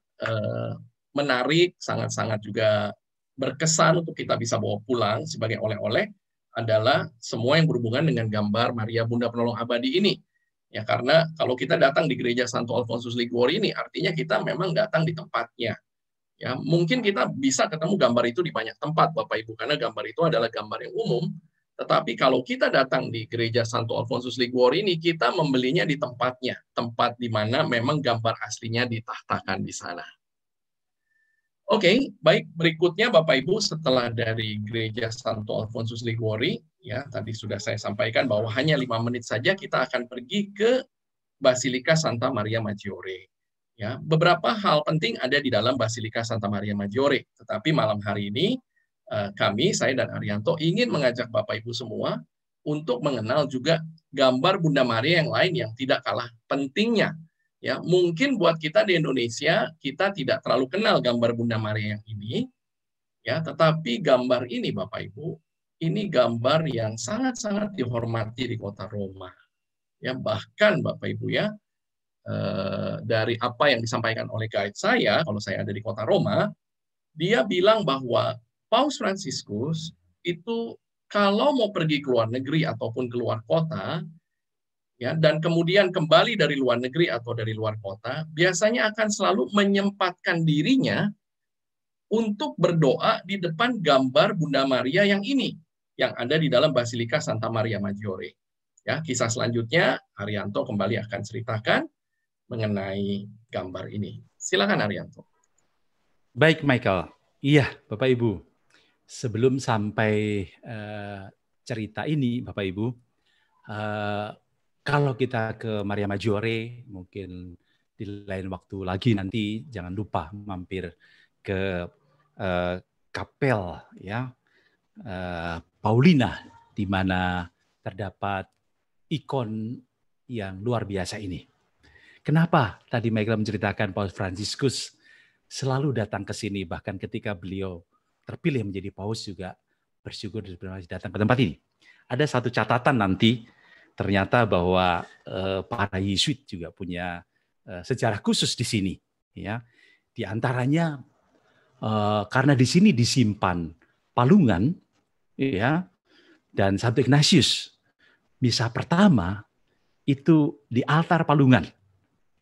menarik, sangat-sangat juga berkesan untuk kita bisa bawa pulang sebagai oleh-oleh adalah semua yang berhubungan dengan gambar Maria Bunda Penolong Abadi ini. Ya, karena kalau kita datang di gereja Santo Alfonsus Liguori ini, artinya kita memang datang di tempatnya. Ya, mungkin kita bisa ketemu gambar itu di banyak tempat, Bapak Ibu, karena gambar itu adalah gambar yang umum. Tetapi kalau kita datang di gereja Santo Alfonsus Liguori ini, kita membelinya di tempatnya, tempat di mana memang gambar aslinya ditahtakan di sana. Oke, baik, berikutnya Bapak Ibu, setelah dari gereja Santo Alfonsus Liguori, ya tadi sudah saya sampaikan bahwa hanya 5 menit saja kita akan pergi ke Basilika Santa Maria Maggiore. Ya, beberapa hal penting ada di dalam Basilika Santa Maria Maggiore, tetapi malam hari ini kami, saya dan Arianto ingin mengajak Bapak Ibu semua untuk mengenal juga gambar Bunda Maria yang lain yang tidak kalah pentingnya. Ya, mungkin buat kita di Indonesia, kita tidak terlalu kenal gambar Bunda Maria yang ini, ya, tetapi gambar ini, Bapak Ibu, ini gambar yang sangat-sangat dihormati di kota Roma. Ya, bahkan Bapak Ibu, ya, dari apa yang disampaikan oleh guide saya, kalau saya ada di kota Roma, dia bilang bahwa Paus Fransiskus itu kalau mau pergi ke luar negeri ataupun ke luar kota, ya, dan kemudian kembali dari luar negeri atau dari luar kota, biasanya akan selalu menyempatkan dirinya untuk berdoa di depan gambar Bunda Maria yang ini, yang ada di dalam Basilika Santa Maria Maggiore. Ya, kisah selanjutnya, Arianto kembali akan ceritakan mengenai gambar ini. Silakan Arianto. Baik, Michael. Iya, Bapak Ibu. Sebelum sampai cerita ini, Bapak Ibu, kalau kita ke Maria Maggiore, mungkin di lain waktu lagi nanti jangan lupa mampir ke kapel, ya, Paulina, di mana terdapat ikon yang luar biasa ini. Kenapa tadi Michael menceritakan Paus Fransiskus selalu datang ke sini, bahkan ketika beliau terpilih menjadi paus juga bersyukur datang ke tempat ini. Ada satu catatan nanti, ternyata bahwa para Yesuit juga punya sejarah khusus di sini, ya. Di antaranya karena di sini disimpan palungan, ya, dan Santo Ignatius misa pertama itu di altar palungan,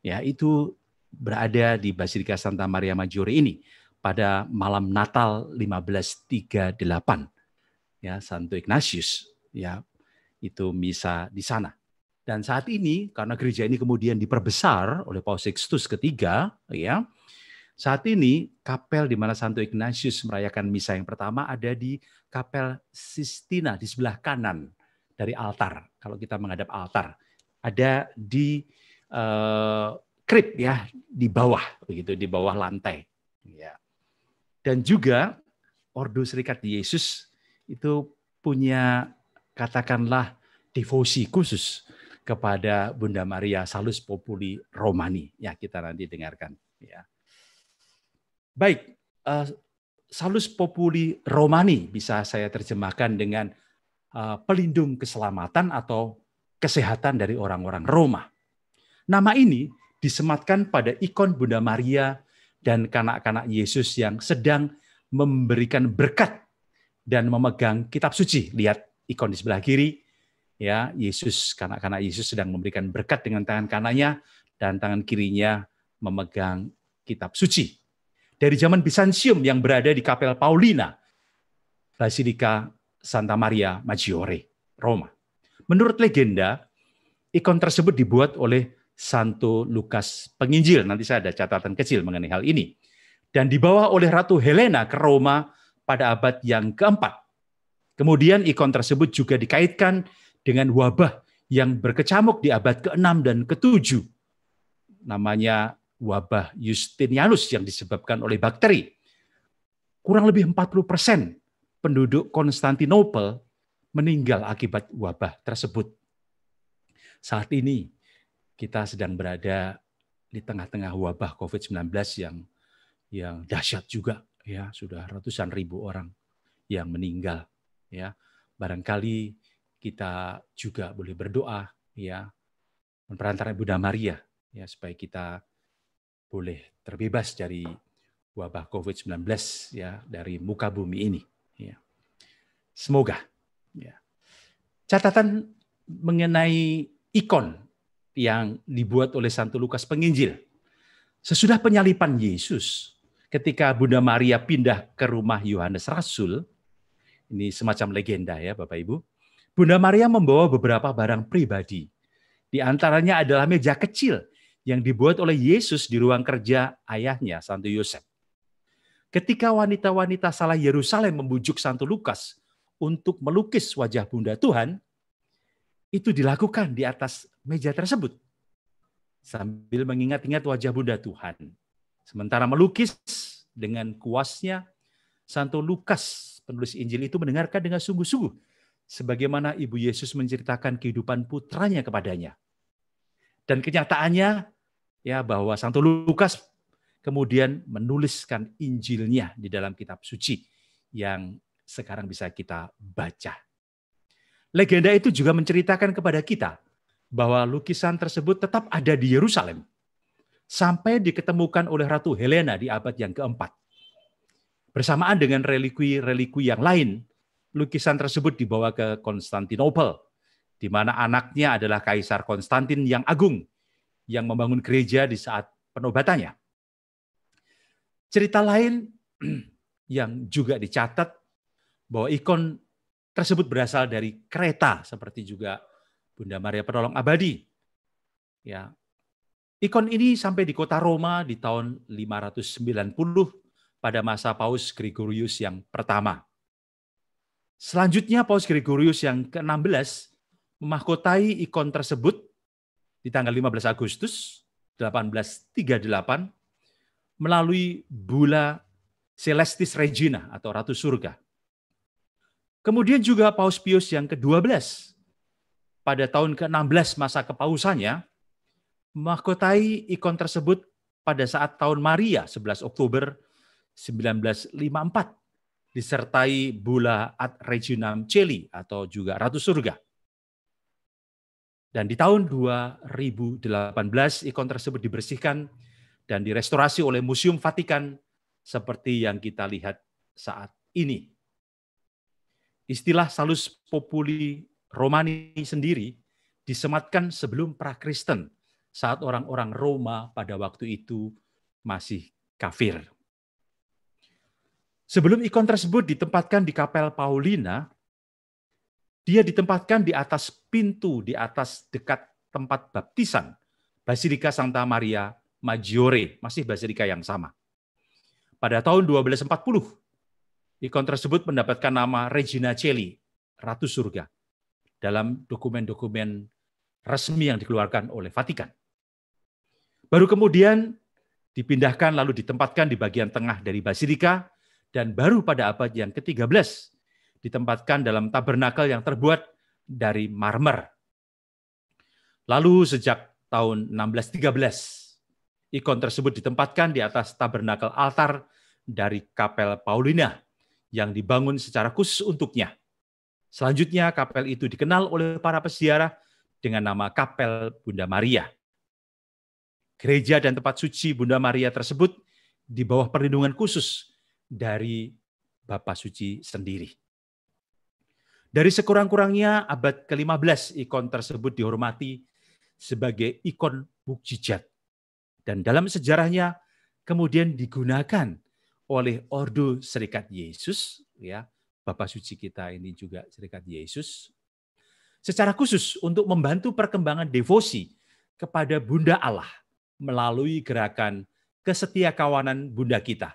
ya, itu berada di Basilika Santa Maria Maggiore ini pada malam Natal 1538, ya, Santo Ignatius, ya, itu misa di sana. Dan saat ini karena gereja ini kemudian diperbesar oleh Paus Sixtus ketiga, ya, saat ini kapel di mana Santo Ignatius merayakan misa yang pertama ada di Kapel Sistina di sebelah kanan dari altar. Kalau kita menghadap altar, ada di krib, ya, di bawah, begitu, di bawah lantai, ya. Dan juga Ordo Serikat Yesus itu punya, katakanlah, devosi khusus kepada Bunda Maria Salus Populi Romani. Ya, kita nanti dengarkan. Ya. Baik, Salus Populi Romani bisa saya terjemahkan dengan pelindung keselamatan atau kesehatan dari orang-orang Roma. Nama ini disematkan pada ikon Bunda Maria dan kanak-kanak Yesus yang sedang memberikan berkat dan memegang kitab suci. Lihat ikon di sebelah kiri, ya, Yesus, kanak-kanak Yesus sedang memberikan berkat dengan tangan kanannya dan tangan kirinya memegang kitab suci. Dari zaman Bizantium yang berada di Kapel Paulina, Basilika Santa Maria Maggiore, Roma. Menurut legenda, ikon tersebut dibuat oleh Santo Lukas Penginjil. Nanti saya ada catatan kecil mengenai hal ini. Dan dibawa oleh Ratu Helena ke Roma pada abad yang keempat. Kemudian ikon tersebut juga dikaitkan dengan wabah yang berkecamuk di abad ke-6 dan ke-7. Namanya wabah Justinianus yang disebabkan oleh bakteri. Kurang lebih 40% penduduk Konstantinopel meninggal akibat wabah tersebut. Saat ini kita sedang berada di tengah-tengah wabah COVID-19 yang dahsyat juga, ya, sudah ratusan ribu orang yang meninggal, ya. Barangkali kita juga boleh berdoa, ya, memperantara Bunda Maria, ya, supaya kita boleh terbebas dari wabah COVID-19, ya, dari muka bumi ini, ya. Semoga, ya. Catatan mengenai ikon yang dibuat oleh Santo Lukas Penginjil. Sesudah penyalipan Yesus, ketika Bunda Maria pindah ke rumah Yohanes Rasul, ini semacam legenda ya Bapak Ibu, Bunda Maria membawa beberapa barang pribadi. Di antaranya adalah meja kecil yang dibuat oleh Yesus di ruang kerja ayahnya, Santo Yosef. Ketika wanita-wanita salah Yerusalem membujuk Santo Lukas untuk melukis wajah Bunda Tuhan, itu dilakukan di atas meja tersebut sambil mengingat-ingat wajah Bunda Tuhan. Sementara melukis dengan kuasnya, Santo Lukas, penulis Injil itu mendengarkan dengan sungguh-sungguh sebagaimana Ibu Yesus menceritakan kehidupan putranya kepadanya. Dan kenyataannya ya bahwa Santo Lukas kemudian menuliskan Injilnya di dalam kitab suci yang sekarang bisa kita baca. Legenda itu juga menceritakan kepada kita bahwa lukisan tersebut tetap ada di Yerusalem sampai diketemukan oleh Ratu Helena di abad yang keempat. Bersamaan dengan relikui-relikui yang lain, lukisan tersebut dibawa ke Konstantinopel, di mana anaknya adalah Kaisar Konstantin yang agung, yang membangun gereja di saat penobatannya. Cerita lain yang juga dicatat bahwa ikon tersebut berasal dari kereta, seperti juga Bunda Maria Penolong Abadi. Ya, ikon ini sampai di kota Roma di tahun 590 pada masa Paus Gregorius yang pertama. Selanjutnya Paus Gregorius yang ke-16 memahkotai ikon tersebut di tanggal 15 Agustus 1838 melalui Bulla Celestis Regina atau Ratu Surga. Kemudian juga Paus Pius yang ke-12 pada tahun ke-16 masa kepausannya memahkotai ikon tersebut pada saat tahun Maria 11 Oktober 1954 disertai Bulla Ad Reginam Caeli atau juga Ratu Surga. Dan di tahun 2018 ikon tersebut dibersihkan dan direstorasi oleh Museum Vatikan seperti yang kita lihat saat ini. Istilah Salus Populi Romani sendiri disematkan sebelum pra-Kristen saat orang-orang Roma pada waktu itu masih kafir. Sebelum ikon tersebut ditempatkan di Kapel Paulina, dia ditempatkan di atas pintu, di atas dekat tempat baptisan, Basilika Santa Maria Maggiore, masih basilika yang sama. Pada tahun 1240, ikon tersebut mendapatkan nama Regina Caeli, Ratu Surga, dalam dokumen-dokumen resmi yang dikeluarkan oleh Vatikan. Baru kemudian dipindahkan lalu ditempatkan di bagian tengah dari basilika, dan baru pada abad yang ke-13 ditempatkan dalam tabernakel yang terbuat dari marmer. Lalu sejak tahun 1613, ikon tersebut ditempatkan di atas tabernakel altar dari Kapel Paulina yang dibangun secara khusus untuknya. Selanjutnya kapel itu dikenal oleh para peziarah dengan nama Kapel Bunda Maria. Gereja dan tempat suci Bunda Maria tersebut di bawah perlindungan khusus dari Bapa Suci sendiri. Dari sekurang-kurangnya abad ke-15 ikon tersebut dihormati sebagai ikon mukjizat. Dan dalam sejarahnya kemudian digunakan oleh Ordo Serikat Yesus, ya, Bapa Suci kita ini juga Serikat Yesus, secara khusus untuk membantu perkembangan devosi kepada Bunda Allah melalui gerakan kesetiakawanan Bunda kita,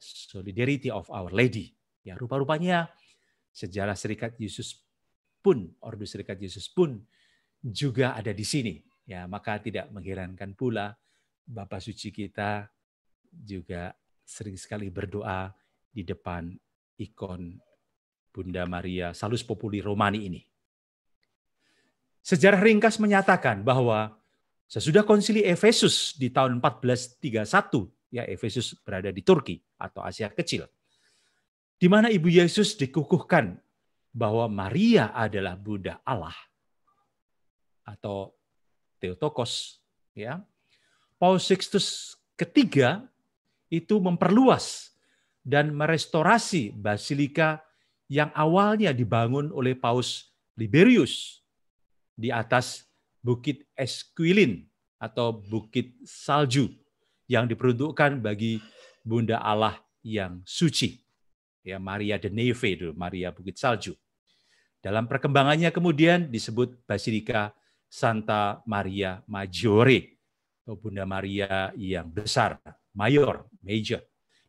Solidarity of Our Lady. Ya, rupa-rupanya sejarah Serikat Yesus pun, Ordo Serikat Yesus pun juga ada di sini. Ya, maka tidak mengherankan pula Bapa Suci kita juga sering sekali berdoa di depan ikon Bunda Maria Salus Populi Romani ini. Sejarah ringkas menyatakan bahwa sesudah konsili Efesus di tahun 1431, ya Efesus berada di Turki atau Asia Kecil, di mana Ibu Yesus dikukuhkan bahwa Maria adalah Bunda Allah atau Theotokos, ya. Paus Sixtus ketiga itu memperluas dan merestorasi basilika yang awalnya dibangun oleh Paus Liberius di atas Bukit Esquilin atau Bukit Salju yang diperuntukkan bagi Bunda Allah yang suci. Ya, Maria de Neve itu, Maria Bukit Salju. Dalam perkembangannya kemudian disebut Basilika Santa Maria Maggiore atau Bunda Maria yang besar, mayor, major.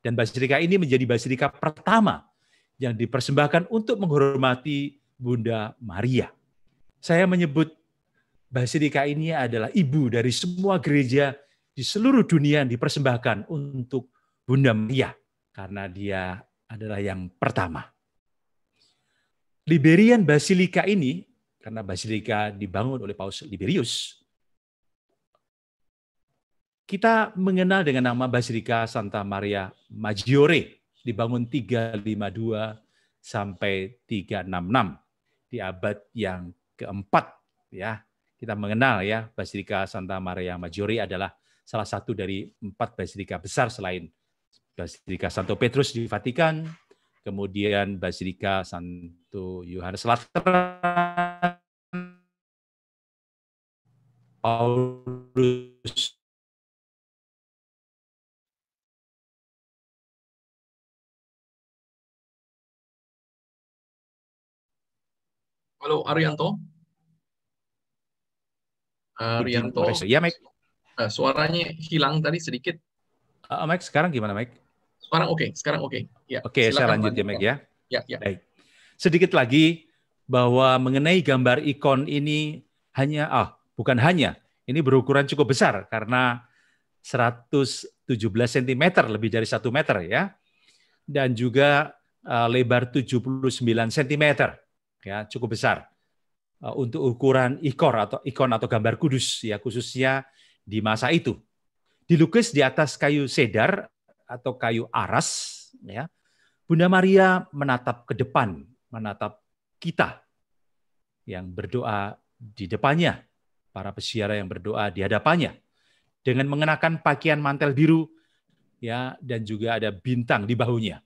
Dan basilika ini menjadi basilika pertama yang dipersembahkan untuk menghormati Bunda Maria. Saya menyebut basilika ini adalah ibu dari semua gereja di seluruh dunia yang dipersembahkan untuk Bunda Maria karena dia adalah yang pertama. Liberian Basilika ini, karena Basilika dibangun oleh Paus Liberius, kita mengenal dengan nama Basilika Santa Maria Maggiore, dibangun 352 sampai 366 di abad yang keempat. Ya, kita mengenal ya Basilika Santa Maria Maggiore adalah salah satu dari 4 basilika besar selain Basilika Santo Petrus di Vatikan, kemudian Basilika Santo Yohanes Lateran, Paulus Halo Arianto. Arianto. Ya, Mike. Suaranya hilang tadi sedikit. Mike, sekarang gimana, Mike? Sekarang oke, sekarang oke. Ya, oke, saya lanjut ya, Mike ya. Ya. Baik. Sedikit lagi bahwa mengenai gambar ikon ini bukan hanya, ini berukuran cukup besar karena 117 cm, lebih dari 1 meter ya. Dan juga lebar 79 cm. Ya, cukup besar. Untuk ukuran ikon atau gambar kudus ya, khususnya di masa itu. Dilukis di atas kayu cedar atau kayu aras ya. Bunda Maria menatap ke depan, menatap kita yang berdoa di depannya, para peziarah yang berdoa di hadapannya dengan mengenakan pakaian mantel biru ya, dan juga ada bintang di bahunya.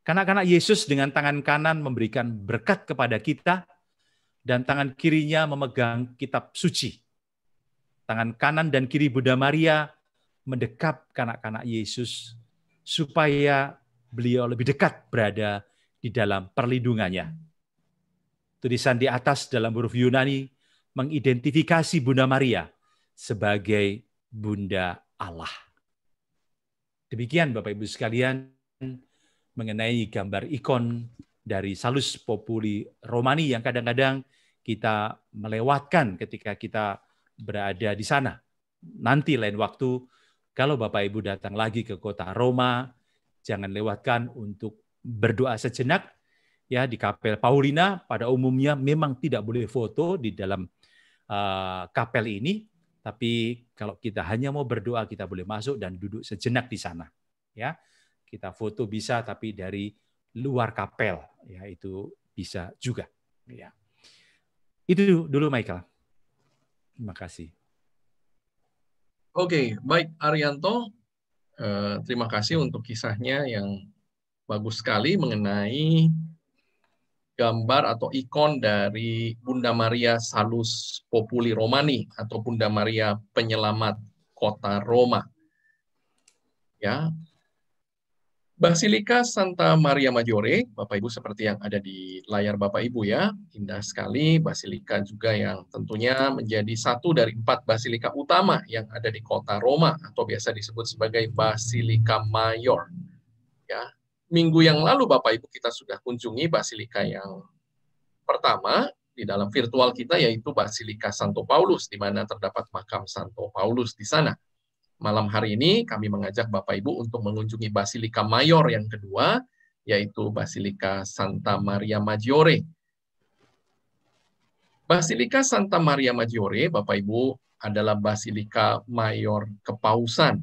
Kanak-kanak Yesus dengan tangan kanan memberikan berkat kepada kita dan tangan kirinya memegang kitab suci. Tangan kanan dan kiri Bunda Maria mendekap kanak-kanak Yesus supaya beliau lebih dekat berada di dalam perlindungannya. Tulisan di atas dalam huruf Yunani mengidentifikasi Bunda Maria sebagai Bunda Allah. Demikian Bapak Ibu sekalian mengenai gambar ikon dari Salus Populi Romani yang kadang-kadang kita melewatkan ketika kita berada di sana. Nanti lain waktu, kalau Bapak Ibu datang lagi ke kota Roma, jangan lewatkan untuk berdoa sejenak. Ya, di Kapel Paulina pada umumnya memang tidak boleh foto di dalam kapel ini, tapi kalau kita hanya mau berdoa, kita boleh masuk dan duduk sejenak di sana. Ya, kita foto bisa, tapi dari luar kapel, ya itu bisa juga. Ya. Itu dulu Michael. Terima kasih. Oke, baik Arianto. Terima kasih untuk kisahnya yang bagus sekali mengenai gambar atau ikon dari Bunda Maria Salus Populi Romani atau Bunda Maria Penyelamat Kota Roma. Ya. Basilika Santa Maria Maggiore, Bapak Ibu seperti yang ada di layar Bapak Ibu ya, indah sekali. Basilika juga yang tentunya menjadi satu dari 4 basilika utama yang ada di kota Roma atau biasa disebut sebagai Basilika Mayor. Ya, minggu yang lalu Bapak Ibu kita sudah kunjungi basilika yang pertama di dalam virtual kita, yaitu Basilika Santo Paulus, di mana terdapat makam Santo Paulus di sana. Malam hari ini kami mengajak Bapak Ibu untuk mengunjungi Basilika Mayor yang kedua, yaitu Basilika Santa Maria Maggiore. Basilika Santa Maria Maggiore, Bapak Ibu, adalah Basilika Mayor Kepausan.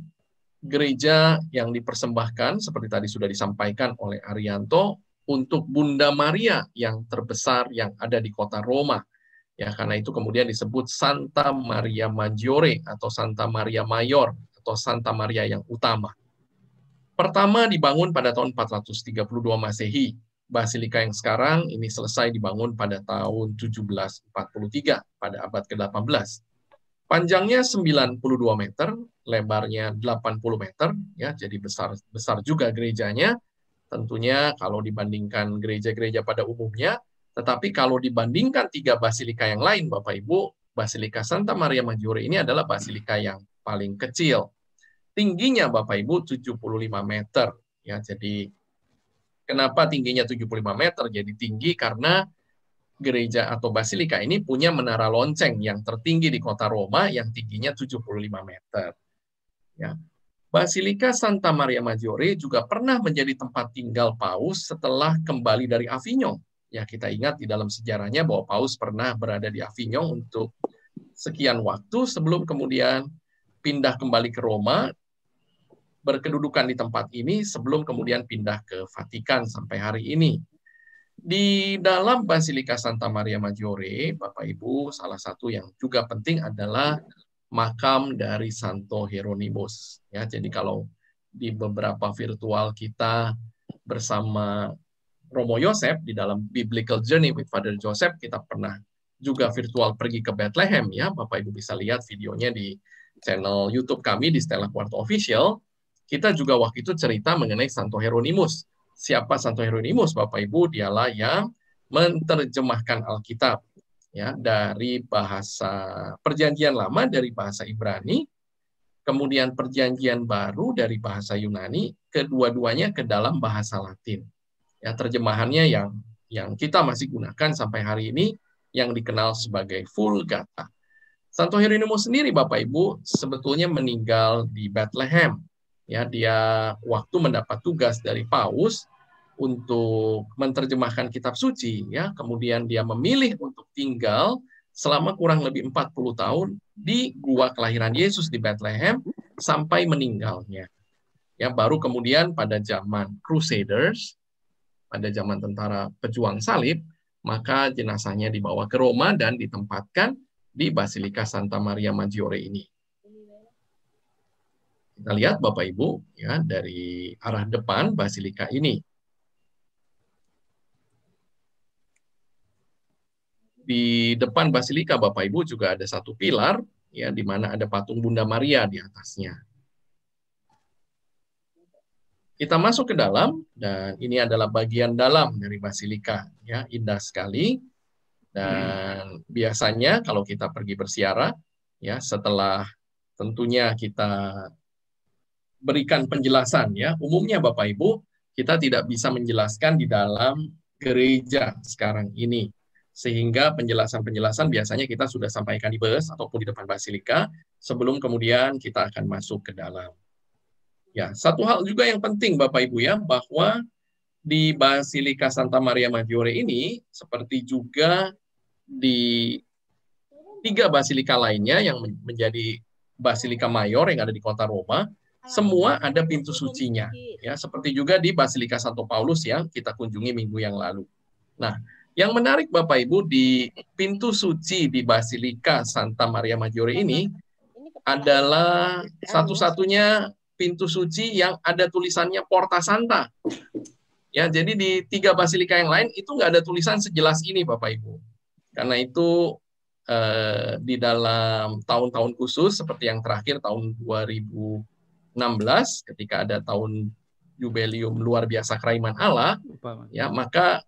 Gereja yang dipersembahkan, seperti tadi sudah disampaikan oleh Arianto, untuk Bunda Maria yang terbesar yang ada di kota Roma. Ya, karena itu kemudian disebut Santa Maria Maggiore atau Santa Maria Mayor atau Santa Maria yang utama. Pertama dibangun pada tahun 432 Masehi. Basilika yang sekarang ini selesai dibangun pada tahun 1743 pada abad ke-18. Panjangnya 92 meter, lebarnya 80 meter, ya, jadi besar juga gerejanya. Tentunya kalau dibandingkan gereja-gereja pada umumnya, tetapi kalau dibandingkan 3 basilika yang lain, Bapak Ibu, Basilika Santa Maria Maggiore ini adalah basilika yang paling kecil. Tingginya Bapak Ibu 75 meter, ya. Jadi kenapa tingginya 75 meter? Jadi tinggi karena gereja atau basilika ini punya menara lonceng yang tertinggi di kota Roma yang tingginya 75 meter. Ya. Basilika Santa Maria Maggiore juga pernah menjadi tempat tinggal Paus setelah kembali dari Avignon. Ya, kita ingat di dalam sejarahnya bahwa Paus pernah berada di Avignon untuk sekian waktu sebelum kemudian pindah kembali ke Roma, berkedudukan di tempat ini sebelum kemudian pindah ke Vatikan sampai hari ini. Di dalam Basilika Santa Maria Maggiore, Bapak Ibu, salah satu yang juga penting adalah makam dari Santo Hieronymus. Ya, jadi kalau di beberapa virtual kita bersama Romo Yosef di dalam Biblical Journey with Father Joseph, kita pernah juga virtual pergi ke Bethlehem, ya. Bapak Ibu bisa lihat videonya di channel YouTube kami di Stella Quarto Official. Kita juga waktu itu cerita mengenai Santo Hieronymus. Siapa Santo Hieronymus, Bapak Ibu? Dialah yang menerjemahkan Alkitab, ya, dari bahasa Perjanjian Lama dari bahasa Ibrani, kemudian Perjanjian Baru dari bahasa Yunani, kedua-duanya ke dalam bahasa Latin. Ya, terjemahannya yang kita masih gunakan sampai hari ini yang dikenal sebagai Vulgata. Santo Hieronymus sendiri, Bapak Ibu, sebetulnya meninggal di Bethlehem. Ya, dia waktu mendapat tugas dari Paus untuk menerjemahkan kitab suci, ya, kemudian dia memilih untuk tinggal selama kurang lebih 40 tahun di gua kelahiran Yesus di Bethlehem sampai meninggalnya. Ya, baru kemudian pada zaman Crusaders, pada zaman tentara pejuang salib, maka jenazahnya dibawa ke Roma dan ditempatkan di Basilika Santa Maria Maggiore ini. Kita lihat Bapak Ibu, ya, dari arah depan basilika ini. Di depan basilika Bapak Ibu juga ada satu pilar, ya, di mana ada patung Bunda Maria di atasnya. Kita masuk ke dalam dan ini adalah bagian dalam dari basilika, ya, indah sekali. Dan biasanya kalau kita pergi berziarah, ya, setelah tentunya kita berikan penjelasan, ya. Umumnya Bapak Ibu, kita tidak bisa menjelaskan di dalam gereja sekarang ini. Sehingga penjelasan-penjelasan biasanya kita sudah sampaikan di bus ataupun di depan basilika sebelum kemudian kita akan masuk ke dalam. Ya, satu hal juga yang penting Bapak Ibu, ya, bahwa di Basilika Santa Maria Maggiore ini seperti juga di 3 basilika lainnya yang menjadi Basilika Mayor yang ada di kota Roma, semua ada pintu sucinya, ya, seperti juga di Basilika Santo Paulus yang kita kunjungi minggu yang lalu. Nah, yang menarik Bapak Ibu, di pintu suci di Basilika Santa Maria Maggiore ini adalah satu-satunya pintu suci yang ada tulisannya Porta Santa. Ya, jadi di 3 basilika yang lain itu nggak ada tulisan sejelas ini Bapak Ibu. Karena itu di dalam tahun-tahun khusus seperti yang terakhir tahun 2016 ketika ada tahun jubileum luar biasa Keraiman Allah, ya, maka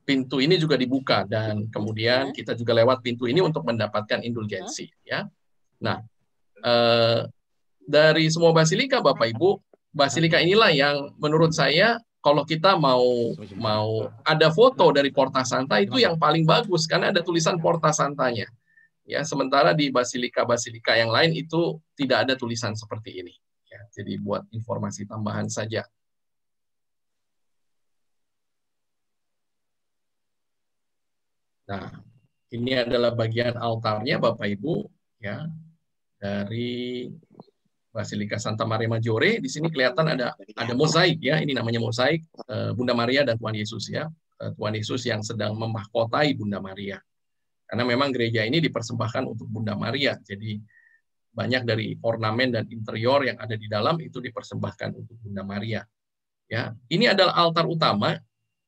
pintu ini juga dibuka dan kemudian kita juga lewat pintu ini untuk mendapatkan indulgensi, ya. Nah, dari semua basilika Bapak Ibu, basilika inilah yang menurut saya kalau kita mau ada foto dari Porta Santa itu yang paling bagus karena ada tulisan Porta Santanya. Ya, sementara di basilika-basilika yang lain itu tidak ada tulisan seperti ini. Ya, jadi buat informasi tambahan saja. Nah, ini adalah bagian altarnya Bapak Ibu ya dari Basilika Santa Maria Maggiore. Di sini kelihatan ada mozaik ya. Ini namanya mozaik Bunda Maria dan Tuhan Yesus ya. Tuhan Yesus yang sedang memahkotai Bunda Maria. Karena memang gereja ini dipersembahkan untuk Bunda Maria. Jadi banyak dari ornamen dan interior yang ada di dalam itu dipersembahkan untuk Bunda Maria. Ya, ini adalah altar utama.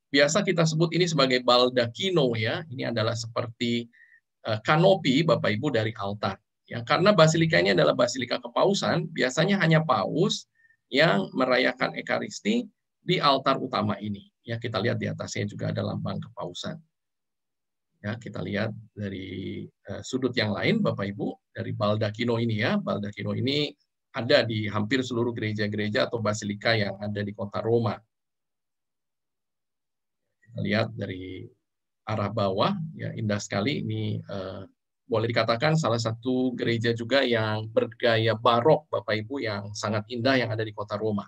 Biasa kita sebut ini sebagai baldacchino ya. Ini adalah seperti kanopi Bapak Ibu dari altar. Ya, karena basilika ini adalah basilika kepausan, biasanya hanya paus yang merayakan ekaristi di altar utama ini. Ya, kita lihat di atasnya juga ada lambang kepausan. Ya, kita lihat dari sudut yang lain Bapak Ibu, dari baldacchino ini ya. Baldacchino ini ada di hampir seluruh gereja-gereja atau basilika yang ada di kota Roma. Kita lihat dari arah bawah, ya indah sekali. Ini boleh dikatakan salah satu gereja juga yang bergaya barok, Bapak Ibu, yang sangat indah yang ada di kota Roma.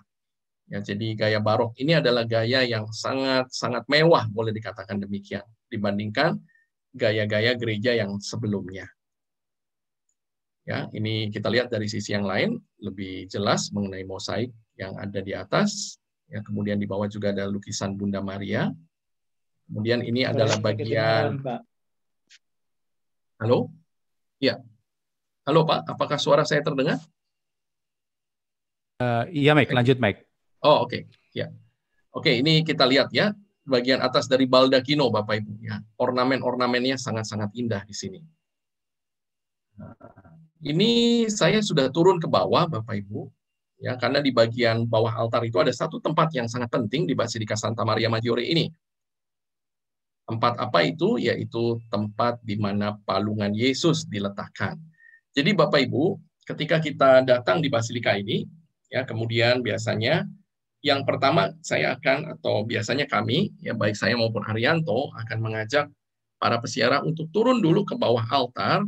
Ya, jadi gaya barok ini adalah gaya yang sangat mewah, boleh dikatakan demikian, dibandingkan gaya-gaya gereja yang sebelumnya. Ya, ini kita lihat dari sisi yang lain, lebih jelas mengenai mosaik yang ada di atas. Ya, kemudian di bawah juga ada lukisan Bunda Maria. Kemudian ini adalah bagian... Halo? Ya. Halo Pak, apakah suara saya terdengar? Iya Mike, lanjut Mike. Oh oke. Ya. Oke, ini kita lihat ya, bagian atas dari baldacchino Bapak Ibu. Ya. Ornamen-ornamennya sangat-sangat indah di sini. Ini saya sudah turun ke bawah Bapak Ibu. Ya, karena di bagian bawah altar itu ada satu tempat yang sangat penting di Basilika Santa Maria Maggiore ini. Tempat apa itu? Yaitu tempat di mana palungan Yesus diletakkan. Jadi Bapak Ibu, ketika kita datang di Basilika ini, ya kemudian biasanya yang pertama saya akan, atau biasanya kami, ya baik saya maupun Arianto, akan mengajak para pesiara untuk turun dulu ke bawah altar,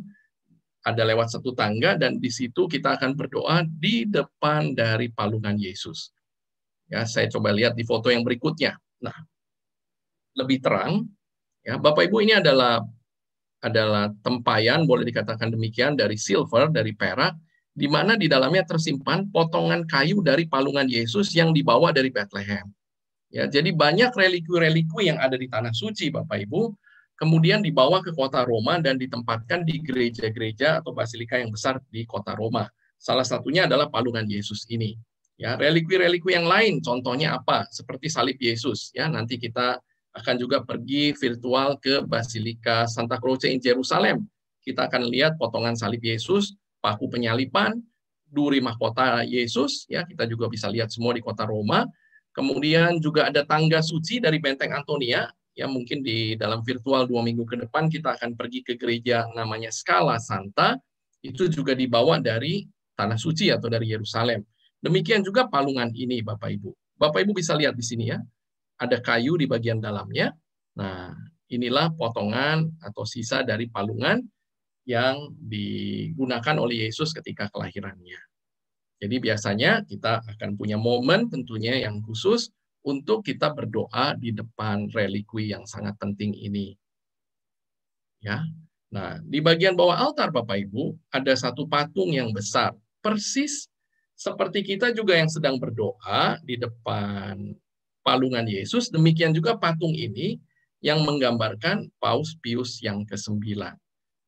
ada lewat satu tangga, dan di situ kita akan berdoa di depan dari palungan Yesus. Ya, saya coba lihat di foto yang berikutnya. Nah, lebih terang. Ya, Bapak Ibu, ini adalah tempayan, boleh dikatakan demikian, dari silver, dari perak, di mana di dalamnya tersimpan potongan kayu dari palungan Yesus yang dibawa dari Bethlehem. Ya, jadi banyak relikui-relikui yang ada di tanah suci, Bapak Ibu, kemudian dibawa ke kota Roma dan ditempatkan di gereja-gereja atau basilika yang besar di kota Roma. Salah satunya adalah palungan Yesus ini. Ya, relikui-relikui yang lain, contohnya apa? Seperti salib Yesus. Ya, nanti kita akan juga pergi virtual ke Basilika Santa Croce in Jerusalem. Kita akan lihat potongan salib Yesus, paku penyalipan, duri mahkota Yesus, ya kita juga bisa lihat semua di kota Roma. Kemudian juga ada tangga suci dari Benteng Antonia, ya mungkin di dalam virtual 2 minggu ke depan kita akan pergi ke gereja namanya Scala Santa, itu juga dibawa dari tanah suci atau dari Yerusalem. Demikian juga palungan ini Bapak Ibu. Bapak Ibu bisa lihat di sini ya. Ada kayu di bagian dalamnya. Nah, inilah potongan atau sisa dari palungan yang digunakan oleh Yesus ketika kelahirannya. Jadi biasanya kita akan punya momen tentunya yang khusus untuk kita berdoa di depan relikui yang sangat penting ini. Ya. Nah, di bagian bawah altar Bapak Ibu ada satu patung yang besar, persis seperti kita juga yang sedang berdoa di depan palungan Yesus, demikian juga patung ini yang menggambarkan Paus Pius yang ke-9.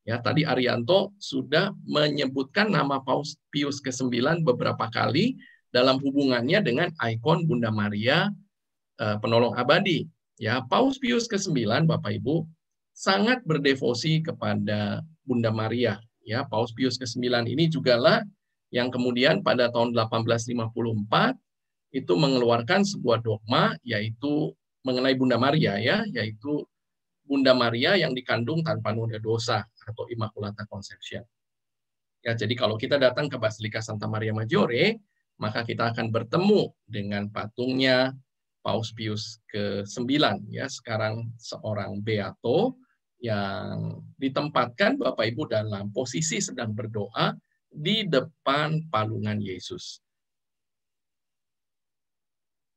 Ya, tadi Arianto sudah menyebutkan nama Paus Pius ke-9 beberapa kali dalam hubungannya dengan ikon Bunda Maria penolong abadi. Ya, Paus Pius ke-9 Bapak Ibu sangat berdevosi kepada Bunda Maria. Ya, Paus Pius ke-9 ini jugalah yang kemudian pada tahun 1854 itu mengeluarkan sebuah dogma yaitu mengenai Bunda Maria ya, yaitu Bunda Maria yang dikandung tanpa noda dosa atau Immaculata Conception. Ya, jadi kalau kita datang ke Basilika Santa Maria Maggiore, maka kita akan bertemu dengan patungnya Paus Pius ke-9 ya, sekarang seorang beato yang ditempatkan Bapak Ibu dalam posisi sedang berdoa di depan palungan Yesus.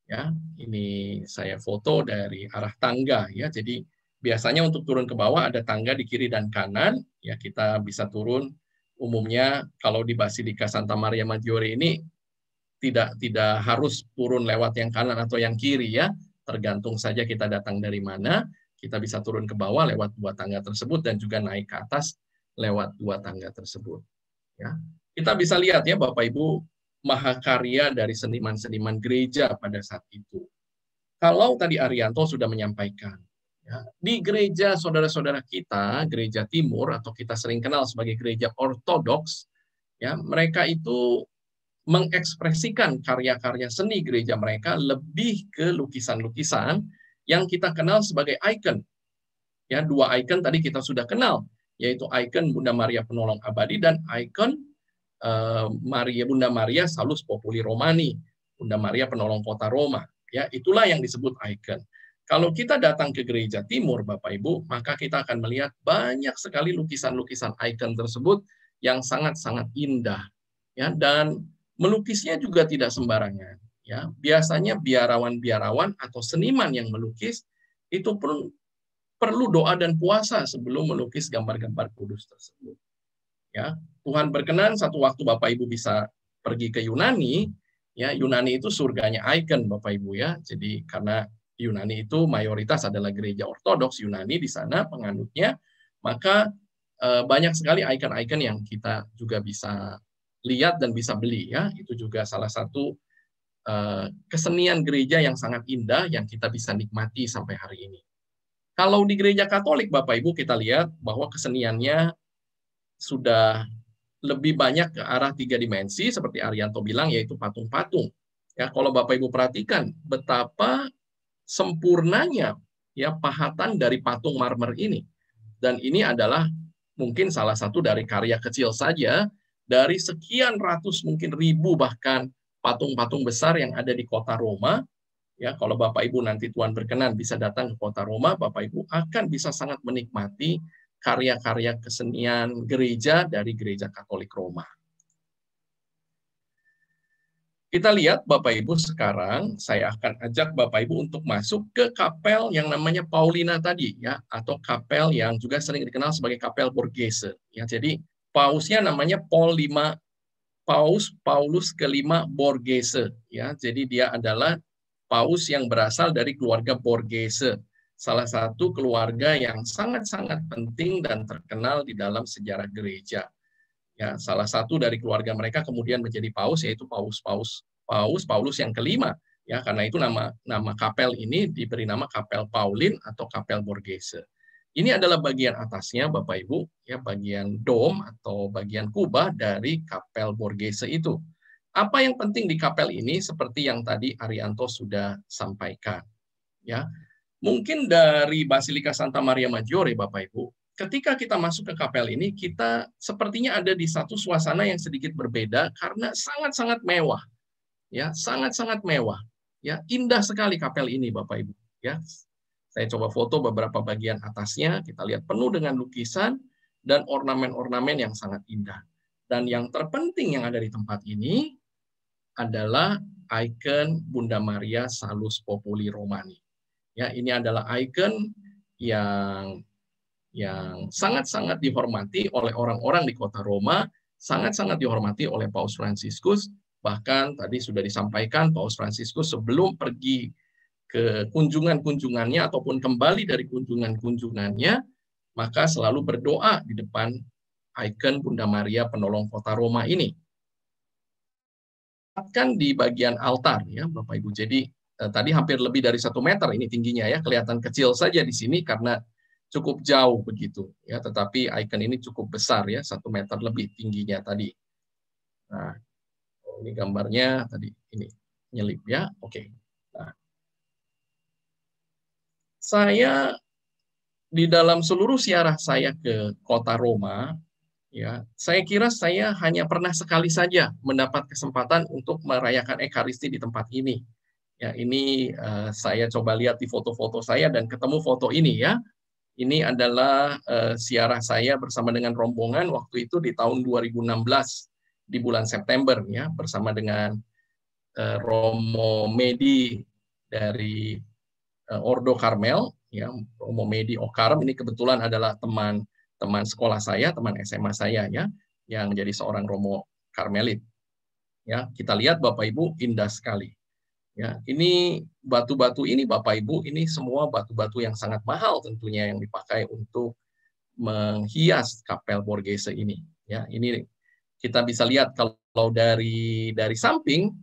Ya, ini saya foto dari arah tangga ya. Jadi biasanya untuk turun ke bawah ada tangga di kiri dan kanan, ya kita bisa turun. Umumnya kalau di Basilika Santa Maria Maggiore ini tidak harus turun lewat yang kanan atau yang kiri ya, tergantung saja kita datang dari mana, kita bisa turun ke bawah lewat 2 tangga tersebut dan juga naik ke atas lewat 2 tangga tersebut. Ya, kita bisa lihat ya Bapak Ibu mahakarya dari seniman-seniman gereja pada saat itu. Kalau tadi Arianto sudah menyampaikan, ya, di gereja saudara-saudara kita, gereja timur atau kita sering kenal sebagai gereja ortodoks, ya mereka itu mengekspresikan karya-karya seni gereja mereka lebih ke lukisan-lukisan yang kita kenal sebagai ikon. Ya, 2 ikon tadi kita sudah kenal, yaitu ikon Bunda Maria Penolong Abadi dan ikon Bunda Maria Salus Populi Romani, Bunda Maria Penolong Kota Roma. Ya, itulah yang disebut ikon. Kalau kita datang ke gereja timur, Bapak Ibu, maka kita akan melihat banyak sekali lukisan-lukisan ikon tersebut yang sangat-sangat indah. Ya, dan melukisnya juga tidak sembarangan. Ya, biasanya biarawan-biarawan atau seniman yang melukis itu perlu doa dan puasa sebelum melukis gambar-gambar kudus tersebut. Ya, Tuhan berkenan satu waktu Bapak Ibu bisa pergi ke Yunani. Ya, Yunani itu surganya ikon Bapak Ibu ya. Jadi karena Yunani itu mayoritas adalah gereja ortodoks Yunani di sana penganutnya, maka banyak sekali ikon-ikon yang kita juga bisa lihat dan bisa beli ya. Itu juga salah satu kesenian gereja yang sangat indah yang kita bisa nikmati sampai hari ini. Kalau di gereja Katolik Bapak Ibu kita lihat bahwa keseniannya sudah lebih banyak ke arah 3 dimensi seperti Arianto bilang, yaitu patung-patung. Ya, kalau Bapak Ibu perhatikan betapa sempurnanya ya pahatan dari patung marmer ini. Dan ini adalah mungkin salah satu dari karya kecil saja dari sekian ratus, mungkin ribu bahkan patung-patung besar yang ada di kota Roma. Ya, kalau Bapak Ibu nanti Tuhan berkenan bisa datang ke kota Roma, Bapak Ibu akan bisa sangat menikmati karya-karya kesenian gereja dari gereja Katolik Roma. Kita lihat Bapak Ibu sekarang, saya akan ajak Bapak Ibu untuk masuk ke kapel yang namanya Paulina tadi, ya, atau kapel yang juga sering dikenal sebagai kapel Borghese. Ya, jadi pausnya namanya Paus Paulus ke-5 Borghese. Ya, jadi dia adalah paus yang berasal dari keluarga Borghese, salah satu keluarga yang sangat-sangat penting dan terkenal di dalam sejarah gereja. Ya, salah satu dari keluarga mereka kemudian menjadi paus, yaitu Paulus yang ke-5. Ya, karena itu nama kapel ini diberi nama Kapel Paulin atau Kapel Borghese. Ini adalah bagian atasnya Bapak Ibu, ya, bagian dom atau bagian kubah dari Kapel Borghese itu. Apa yang penting di kapel ini seperti yang tadi Arianto sudah sampaikan. Ya, mungkin dari Basilika Santa Maria Maggiore Bapak Ibu, ketika kita masuk ke kapel ini, kita sepertinya ada di satu suasana yang sedikit berbeda karena sangat-sangat mewah. Ya, sangat-sangat mewah. Ya, indah sekali kapel ini Bapak Ibu. Ya, saya coba foto beberapa bagian atasnya, kita lihat penuh dengan lukisan dan ornamen-ornamen yang sangat indah. Dan yang terpenting yang ada di tempat ini adalah ikon Bunda Maria Salus Populi Romani. Ya, ini adalah ikon yang sangat-sangat dihormati oleh orang-orang di kota Roma, sangat-sangat dihormati oleh Paus Fransiskus. Bahkan tadi sudah disampaikan Paus Fransiskus sebelum pergi ke kunjungan-kunjungannya ataupun kembali dari kunjungan-kunjungannya, maka selalu berdoa di depan ikon Bunda Maria Penolong Kota Roma ini. Kan di bagian altar ya Bapak Ibu. Jadi tadi hampir lebih dari 1 meter ini tingginya ya, kelihatan kecil saja di sini karena cukup jauh begitu ya, tetapi ikon ini cukup besar ya, 1 meter lebih tingginya tadi. Nah, ini gambarnya tadi ini nyelip ya. Oke. Nah, saya di dalam seluruh ziarah saya ke kota Roma, ya, saya kira saya hanya pernah sekali saja mendapat kesempatan untuk merayakan Ekaristi di tempat ini. Ya, ini saya coba lihat di foto-foto saya dan ketemu foto ini ya. Ini adalah ziarah saya bersama dengan rombongan waktu itu di tahun 2016 di bulan September ya, bersama dengan Romo Medi dari Ordo Karmel ya, Romo Medi Okaram ini kebetulan adalah teman sekolah saya, teman SMA saya ya, yang jadi seorang Romo Karmelit. Ya, kita lihat Bapak Ibu, indah sekali. Ya, ini batu-batu ini Bapak Ibu, ini semua batu-batu yang sangat mahal tentunya yang dipakai untuk menghias kapel Borghese ini. Ya, ini kita bisa lihat kalau dari samping,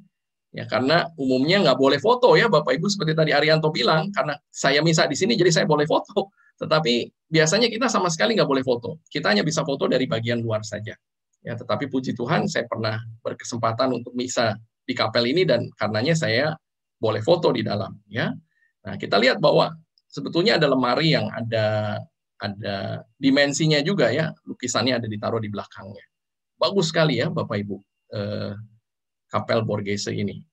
ya, karena umumnya nggak boleh foto ya Bapak Ibu, seperti tadi Arianto bilang, karena saya misa di sini jadi saya boleh foto. Tetapi biasanya kita sama sekali nggak boleh foto. Kita hanya bisa foto dari bagian luar saja. Ya, tetapi puji Tuhan saya pernah berkesempatan untuk misa di kapel ini dan karenanya saya boleh foto di dalam. Ya, nah kita lihat bahwa sebetulnya ada lemari yang ada dimensinya juga ya, lukisannya ada ditaruh di belakangnya. Bagus sekali ya Bapak Ibu, kapel Borghese ini.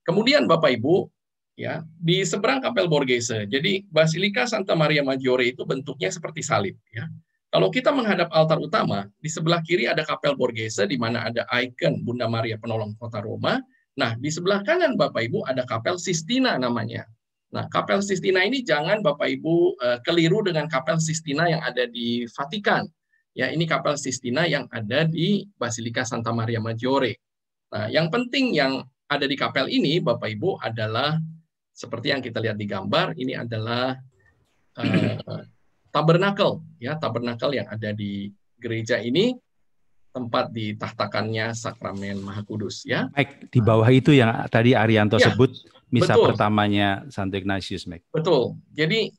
Kemudian Bapak Ibu, ya, di seberang kapel Borghese, jadi Basilika Santa Maria Maggiore itu bentuknya seperti salib. Ya. Kalau kita menghadap altar utama, di sebelah kiri ada kapel Borghese, di mana ada ikon Bunda Maria Penolong Kota Roma. Nah, di sebelah kanan Bapak Ibu ada kapel Sistina namanya. Nah, kapel Sistina ini jangan Bapak Ibu keliru dengan kapel Sistina yang ada di Vatikan. Ya, ini kapel Sistina yang ada di Basilika Santa Maria Maggiore. Nah, yang penting yang ada di kapel ini Bapak Ibu adalah seperti yang kita lihat di gambar, ini adalah tabernakel, ya, tabernakel yang ada di gereja ini, tempat ditahtakannya sakramen Maha Kudus, ya. Mike, di bawah itu yang tadi Arianto ya, sebut misa betul. pertamanya Santo Ignatius, Mike. Betul. Jadi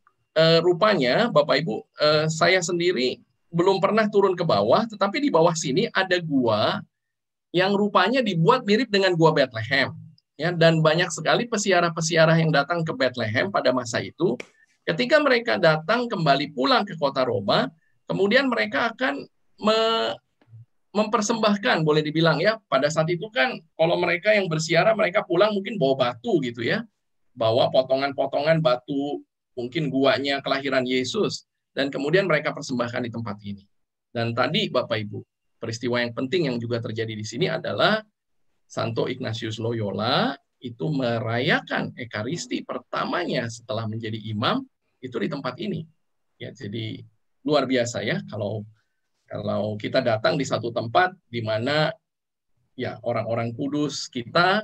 rupanya Bapak Ibu, saya sendiri belum pernah turun ke bawah, tetapi di bawah sini ada gua yang rupanya dibuat mirip dengan gua Bethlehem, ya, dan banyak sekali pesiarah-pesiarah yang datang ke Bethlehem pada masa itu. Ketika mereka datang kembali pulang ke kota Roma, kemudian mereka akan mempersembahkan, boleh dibilang ya, pada saat itu kan kalau mereka yang bersiara, mereka pulang mungkin bawa batu gitu ya, bawa potongan-potongan batu, mungkin guanya kelahiran Yesus, dan kemudian mereka persembahkan di tempat ini. Dan tadi Bapak Ibu, peristiwa yang penting yang juga terjadi di sini adalah Santo Ignatius Loyola itu merayakan Ekaristi pertamanya setelah menjadi imam, itu di tempat ini. Ya, jadi luar biasa ya kalau kita datang di satu tempat di mana ya orang-orang kudus kita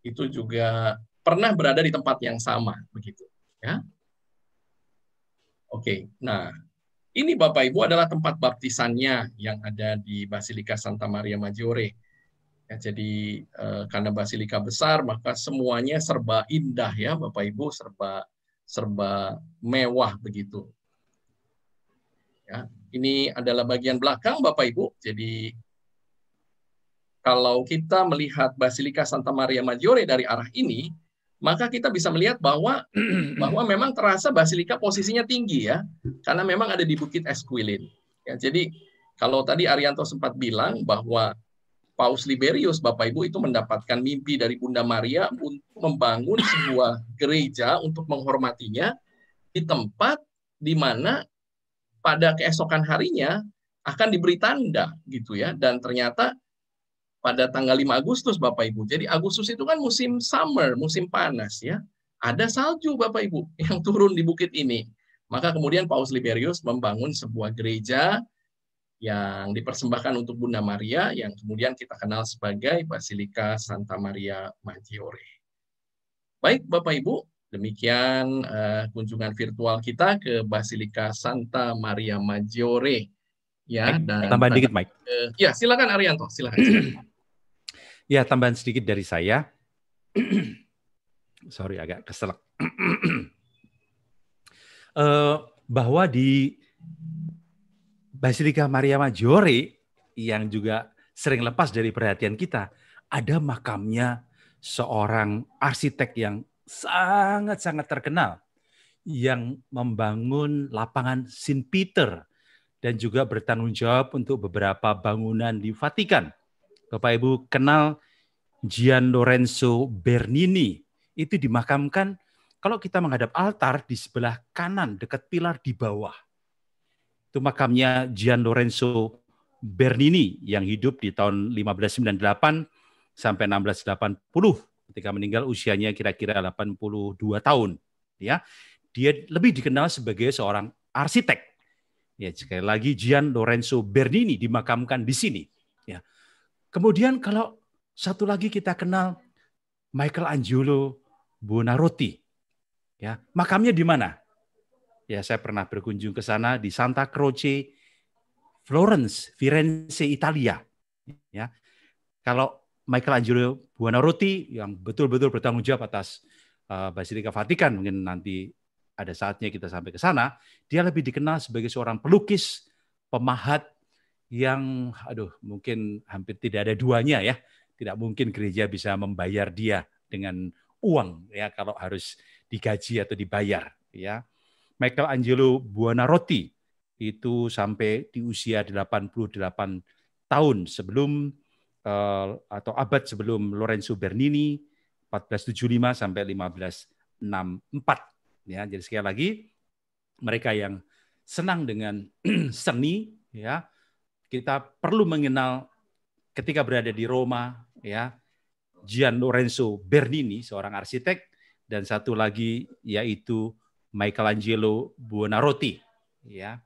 itu juga pernah berada di tempat yang sama begitu, ya. Oke. Nah, ini Bapak Ibu adalah tempat baptisannya yang ada di Basilika Santa Maria Maggiore. Ya, jadi karena basilika besar maka semuanya serba indah ya Bapak Ibu, serba mewah begitu. Ya, ini adalah bagian belakang Bapak Ibu. Jadi kalau kita melihat Basilika Santa Maria Maggiore dari arah ini, maka kita bisa melihat bahwa memang terasa basilika posisinya tinggi ya, karena memang ada di Bukit Esquilin. Ya, jadi kalau tadi Arianto sempat bilang bahwa Paus Liberius, Bapak Ibu, itu mendapatkan mimpi dari Bunda Maria untuk membangun sebuah gereja untuk menghormatinya di tempat di mana pada keesokan harinya akan diberi tanda gitu ya. Dan ternyata pada tanggal 5 Agustus Bapak Ibu. Jadi Agustus itu kan musim summer, musim panas ya. Ada salju Bapak Ibu yang turun di bukit ini. Maka kemudian Paus Liberius membangun sebuah gereja yang dipersembahkan untuk Bunda Maria yang kemudian kita kenal sebagai Basilika Santa Maria Maggiore. Baik Bapak Ibu, demikian kunjungan virtual kita ke Basilika Santa Maria Maggiore. Ya, dan tambahan dikit, Mike. Ya, silakan Arianto, silakan. Ya, tambahan sedikit dari saya. Sorry, agak keselak. Bahwa di Basilika Maria Maggiore yang juga sering lepas dari perhatian kita, ada makamnya seorang arsitek yang sangat-sangat terkenal yang membangun lapangan St. Peter dan juga bertanggung jawab untuk beberapa bangunan di Vatikan. Bapak Ibu kenal Gian Lorenzo Bernini, itu dimakamkan kalau kita menghadap altar di sebelah kanan dekat pilar di bawah. Itu makamnya Gian Lorenzo Bernini yang hidup di tahun 1598 sampai 1680 ketika meninggal usianya kira-kira 82 tahun ya. dia lebih dikenal sebagai seorang arsitek. Ya, sekali lagi Gian Lorenzo Bernini dimakamkan di sini. Ya. Kemudian kalau satu lagi kita kenal Michelangelo Buonarroti. Ya, makamnya di mana? Ya, saya pernah berkunjung ke sana di Santa Croce, Florence, Firenze, Italia. Ya. Kalau Michelangelo Buonarroti yang betul-betul bertanggung jawab atas Basilika Vatikan, mungkin nanti ada saatnya kita sampai ke sana, dia lebih dikenal sebagai seorang pelukis, pemahat yang mungkin hampir tidak ada duanya ya. Tidak mungkin gereja bisa membayar dia dengan uang ya kalau harus digaji atau dibayar ya. Michelangelo Buonarroti itu sampai di usia 88 tahun sebelum atau abad sebelum Lorenzo Bernini 1475 sampai 1564 ya. Jadi sekali lagi mereka yang senang dengan seni ya, kita perlu mengenal ketika berada di Roma ya, Gian Lorenzo Bernini seorang arsitek, dan satu lagi yaitu Michelangelo Buonarroti ya.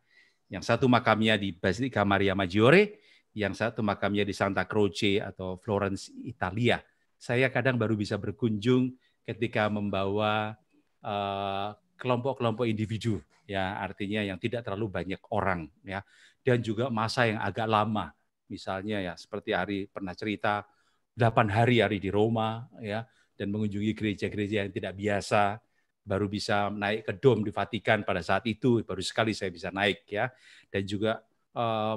Yang satu makamnya di Basilika Maria Maggiore, yang satu makamnya di Santa Croce atau Florence, Italia. Saya kadang baru bisa berkunjung ketika membawa kelompok-kelompok individu, ya artinya yang tidak terlalu banyak orang, ya, dan juga masa yang agak lama, misalnya ya seperti Ari pernah cerita 8 hari di Roma, ya, dan mengunjungi gereja-gereja yang tidak biasa, baru bisa naik ke dom di Vatikan pada saat itu, baru sekali saya bisa naik, ya, dan juga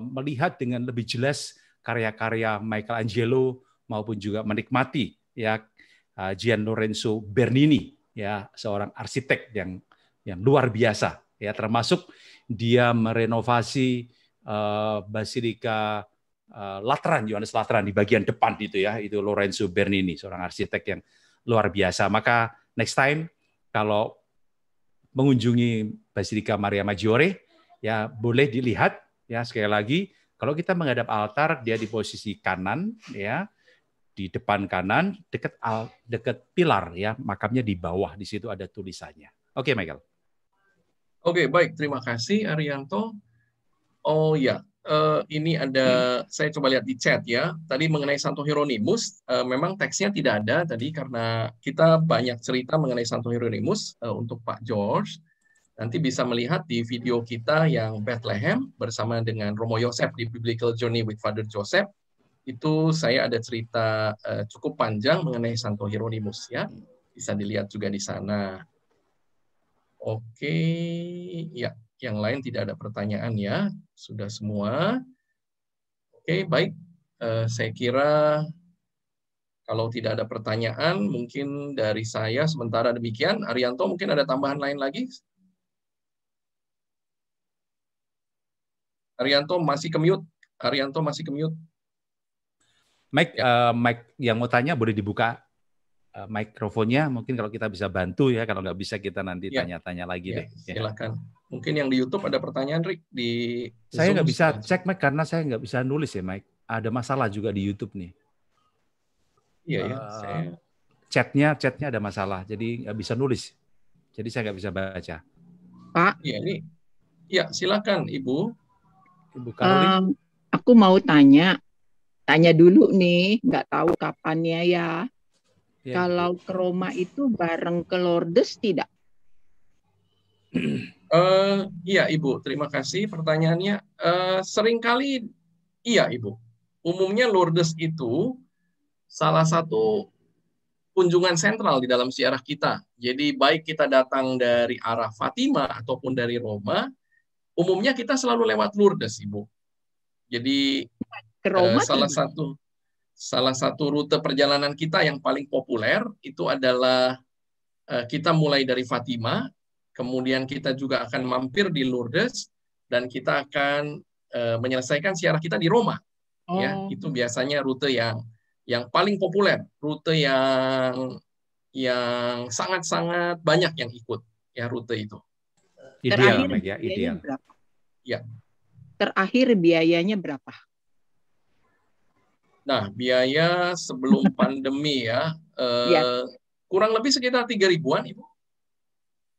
melihat dengan lebih jelas karya-karya Michelangelo maupun juga menikmati ya Gian Lorenzo Bernini ya seorang arsitek yang luar biasa ya, termasuk dia merenovasi Basilika Lateran, Yohanes Lateran di bagian depan itu ya, itu Lorenzo Bernini seorang arsitek yang luar biasa. Maka next time kalau mengunjungi Basilika Maria Maggiore ya boleh dilihat ya, sekali lagi kalau kita menghadap altar dia di posisi kanan ya, di depan kanan dekat pilar ya, makamnya di bawah, di situ ada tulisannya. Oke, Michael. Oke, baik, terima kasih Arianto. Oh ya, ini ada, saya coba lihat di chat ya. Tadi mengenai Santo Hieronymus, memang teksnya tidak ada tadi karena kita banyak cerita mengenai Santo Hieronymus untuk Pak George. Nanti bisa melihat di video kita yang Bethlehem bersama dengan Romo Yosef di Biblical Journey with Father Joseph. Itu saya ada cerita cukup panjang mengenai Santo Hieronymus ya. Bisa dilihat juga di sana. Oke, ya, yang lain tidak ada pertanyaan ya. Sudah semua. Oke, baik. Saya kira kalau tidak ada pertanyaan, mungkin dari saya sementara demikian. Arianto, mungkin ada tambahan lain lagi? Arianto masih ke-mute. Arianto masih ke-mute. Mike, Mike yang mau tanya boleh dibuka mikrofonnya. Mungkin kalau kita bisa bantu ya. Kalau nggak bisa kita nanti tanya-tanya lagi deh. Silakan. Mungkin yang di YouTube ada pertanyaan, Rick. Saya nggak bisa cek, Mike, karena saya nggak bisa nulis ya, Mike. Ada masalah juga di YouTube nih. Iya ya. Chatnya ada masalah. Jadi nggak bisa nulis. Jadi saya nggak bisa baca. Pak. Iya ini. Ya silakan, Ibu. Aku mau tanya dulu nih, nggak tahu kapannya ya. Kalau ke Roma itu bareng ke Lourdes tidak? Iya Ibu, terima kasih pertanyaannya. Seringkali iya Ibu. Umumnya Lourdes itu salah satu kunjungan sentral di dalam ziarah kita. Jadi baik kita datang dari arah Fatima ataupun dari Roma, umumnya kita selalu lewat Lourdes, Ibu. Jadi salah satu rute perjalanan kita yang paling populer itu adalah kita mulai dari Fatima, kemudian kita juga akan mampir di Lourdes dan kita akan menyelesaikan ziarah kita di Roma. Ya, itu biasanya rute yang paling populer, rute yang sangat-sangat banyak yang ikut ya rute itu. Ideal, ya, ideal. Ya. Terakhir biayanya berapa? Nah, biaya sebelum pandemi ya, kurang lebih sekitar 3.000-an, Ibu.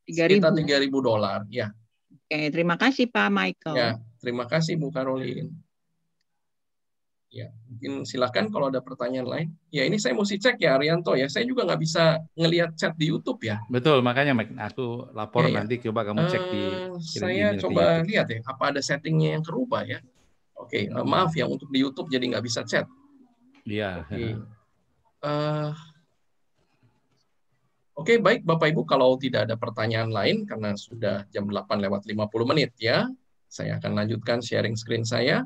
Sekitar 3.000. $3.000 ya. Oke, terima kasih Pak Michael. Ya, terima kasih Bu Caroline. Ya, mungkin silakan kalau ada pertanyaan lain. Ya, ini saya mesti cek ya Arianto ya. Saya juga nggak bisa ngelihat chat di YouTube ya. Betul, makanya Mike, aku lapor Ya. nanti coba kamu cek di saya email coba ke lihat ya, apa ada settingnya yang kerubah ya. Oke, maaf ya untuk di YouTube jadi nggak bisa chat. Iya. Oke, baik Bapak Ibu, kalau tidak ada pertanyaan lain karena sudah jam 8:50 ya, saya akan lanjutkan sharing screen saya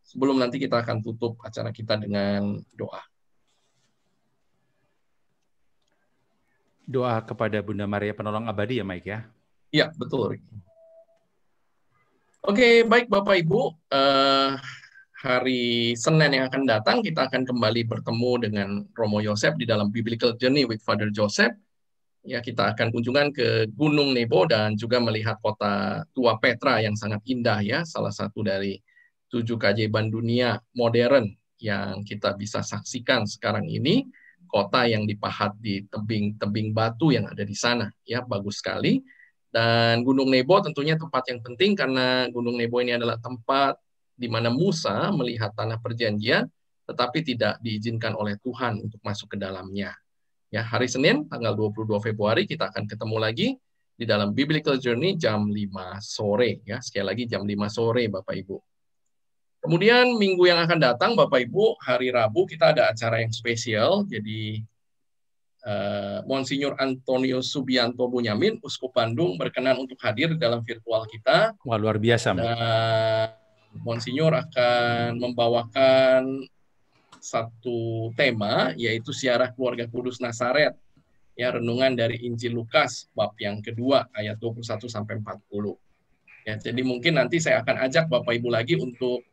sebelum nanti kita akan tutup acara kita dengan doa. Doa kepada Bunda Maria Penolong Abadi ya Mike ya? Iya, betul. Oke, baik Bapak Ibu, hari Senin yang akan datang kita akan kembali bertemu dengan Romo Yosef di dalam Biblical Journey with Father Joseph. Ya, kita akan kunjungan ke Gunung Nebo dan juga melihat kota tua Petra yang sangat indah ya, salah satu dari 7 keajaiban dunia modern yang kita bisa saksikan sekarang ini, kota yang dipahat di tebing-tebing batu yang ada di sana ya, bagus sekali. Dan Gunung Nebo tentunya tempat yang penting karena Gunung Nebo ini adalah tempat di mana Musa melihat tanah perjanjian tetapi tidak diizinkan oleh Tuhan untuk masuk ke dalamnya. Ya, hari Senin tanggal 22 Februari kita akan ketemu lagi di dalam Biblical Journey jam 5 sore ya. Sekali lagi jam 5 sore Bapak Ibu. Kemudian minggu yang akan datang Bapak Ibu, hari Rabu kita ada acara yang spesial. Jadi Monsinyur Antonius Subianto Bunyamin, Uskup Bandung berkenan untuk hadir dalam virtual kita. Wah, luar biasa. Dan Monsinyur akan membawakan satu tema, yaitu Siarah Keluarga Kudus Nazaret, ya, renungan dari Injil Lukas bab yang kedua ayat 21-40. Ya, jadi mungkin nanti saya akan ajak Bapak Ibu lagi untuk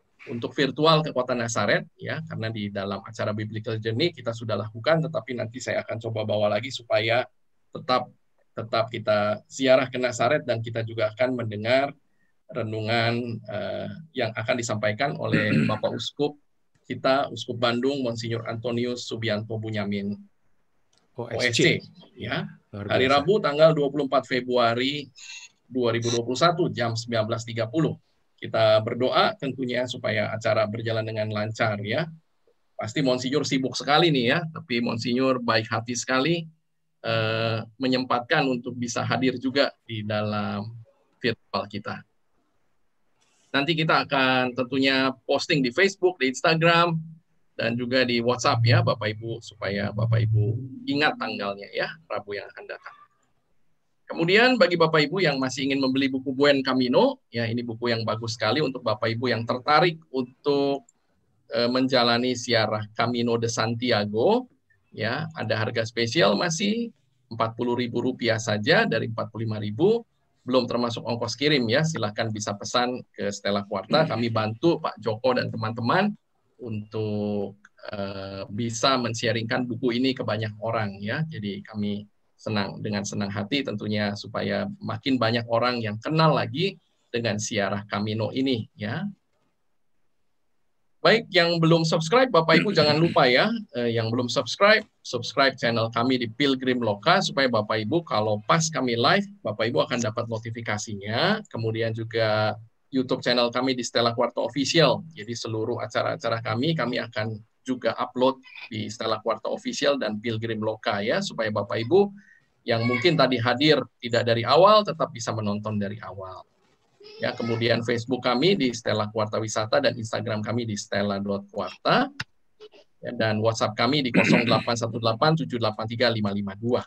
virtual ke kota Nazaret ya, karena di dalam acara Biblical Journey kita sudah lakukan, tetapi nanti saya akan coba bawa lagi supaya tetap kita ziarah ke Nazaret dan kita juga akan mendengar renungan yang akan disampaikan oleh Bapak Uskup kita, Uskup Bandung, Monsinyur Antonius Subianto Bunyamin, OSC. Ya. Hari Rabu tanggal 24 Februari 2021 jam 19.30. Kita berdoa tentunya supaya acara berjalan dengan lancar ya. Pasti Monsinyur sibuk sekali nih ya, tapi Monsinyur baik hati sekali menyempatkan untuk bisa hadir juga di dalam virtual kita. Nanti kita akan tentunya posting di Facebook, di Instagram, dan juga di WhatsApp ya Bapak Ibu, supaya Bapak Ibu ingat tanggalnya ya, Rabu yang akan datang. Kemudian bagi Bapak Ibu yang masih ingin membeli buku Buen Camino, ya ini buku yang bagus sekali untuk Bapak Ibu yang tertarik untuk menjalani ziarah Camino de Santiago, ya ada harga spesial masih Rp40.000 saja dari Rp45.000. Belum termasuk ongkos kirim ya, silahkan bisa pesan ke Stella Quarta, kami bantu Pak Joko dan teman-teman untuk bisa men-sharingkan buku ini ke banyak orang ya. Jadi kami dengan senang hati tentunya supaya makin banyak orang yang kenal lagi dengan ziarah Camino ini ya. Baik, yang belum subscribe, Bapak Ibu jangan lupa ya, yang belum subscribe channel kami di Pilgrim Loka, supaya Bapak Ibu kalau pas kami live, Bapak Ibu akan dapat notifikasinya. Kemudian juga YouTube channel kami di Stella Quarta Official. Jadi seluruh acara-acara kami akan juga upload di Stella Quarta Official dan Pilgrim Loka ya, supaya Bapak Ibu yang mungkin tadi hadir tidak dari awal, tetap bisa menonton dari awal. Ya, kemudian Facebook kami di Stella Quarta Wisata dan Instagram kami di stella.quarta. Ya, dan WhatsApp kami di 0818783552.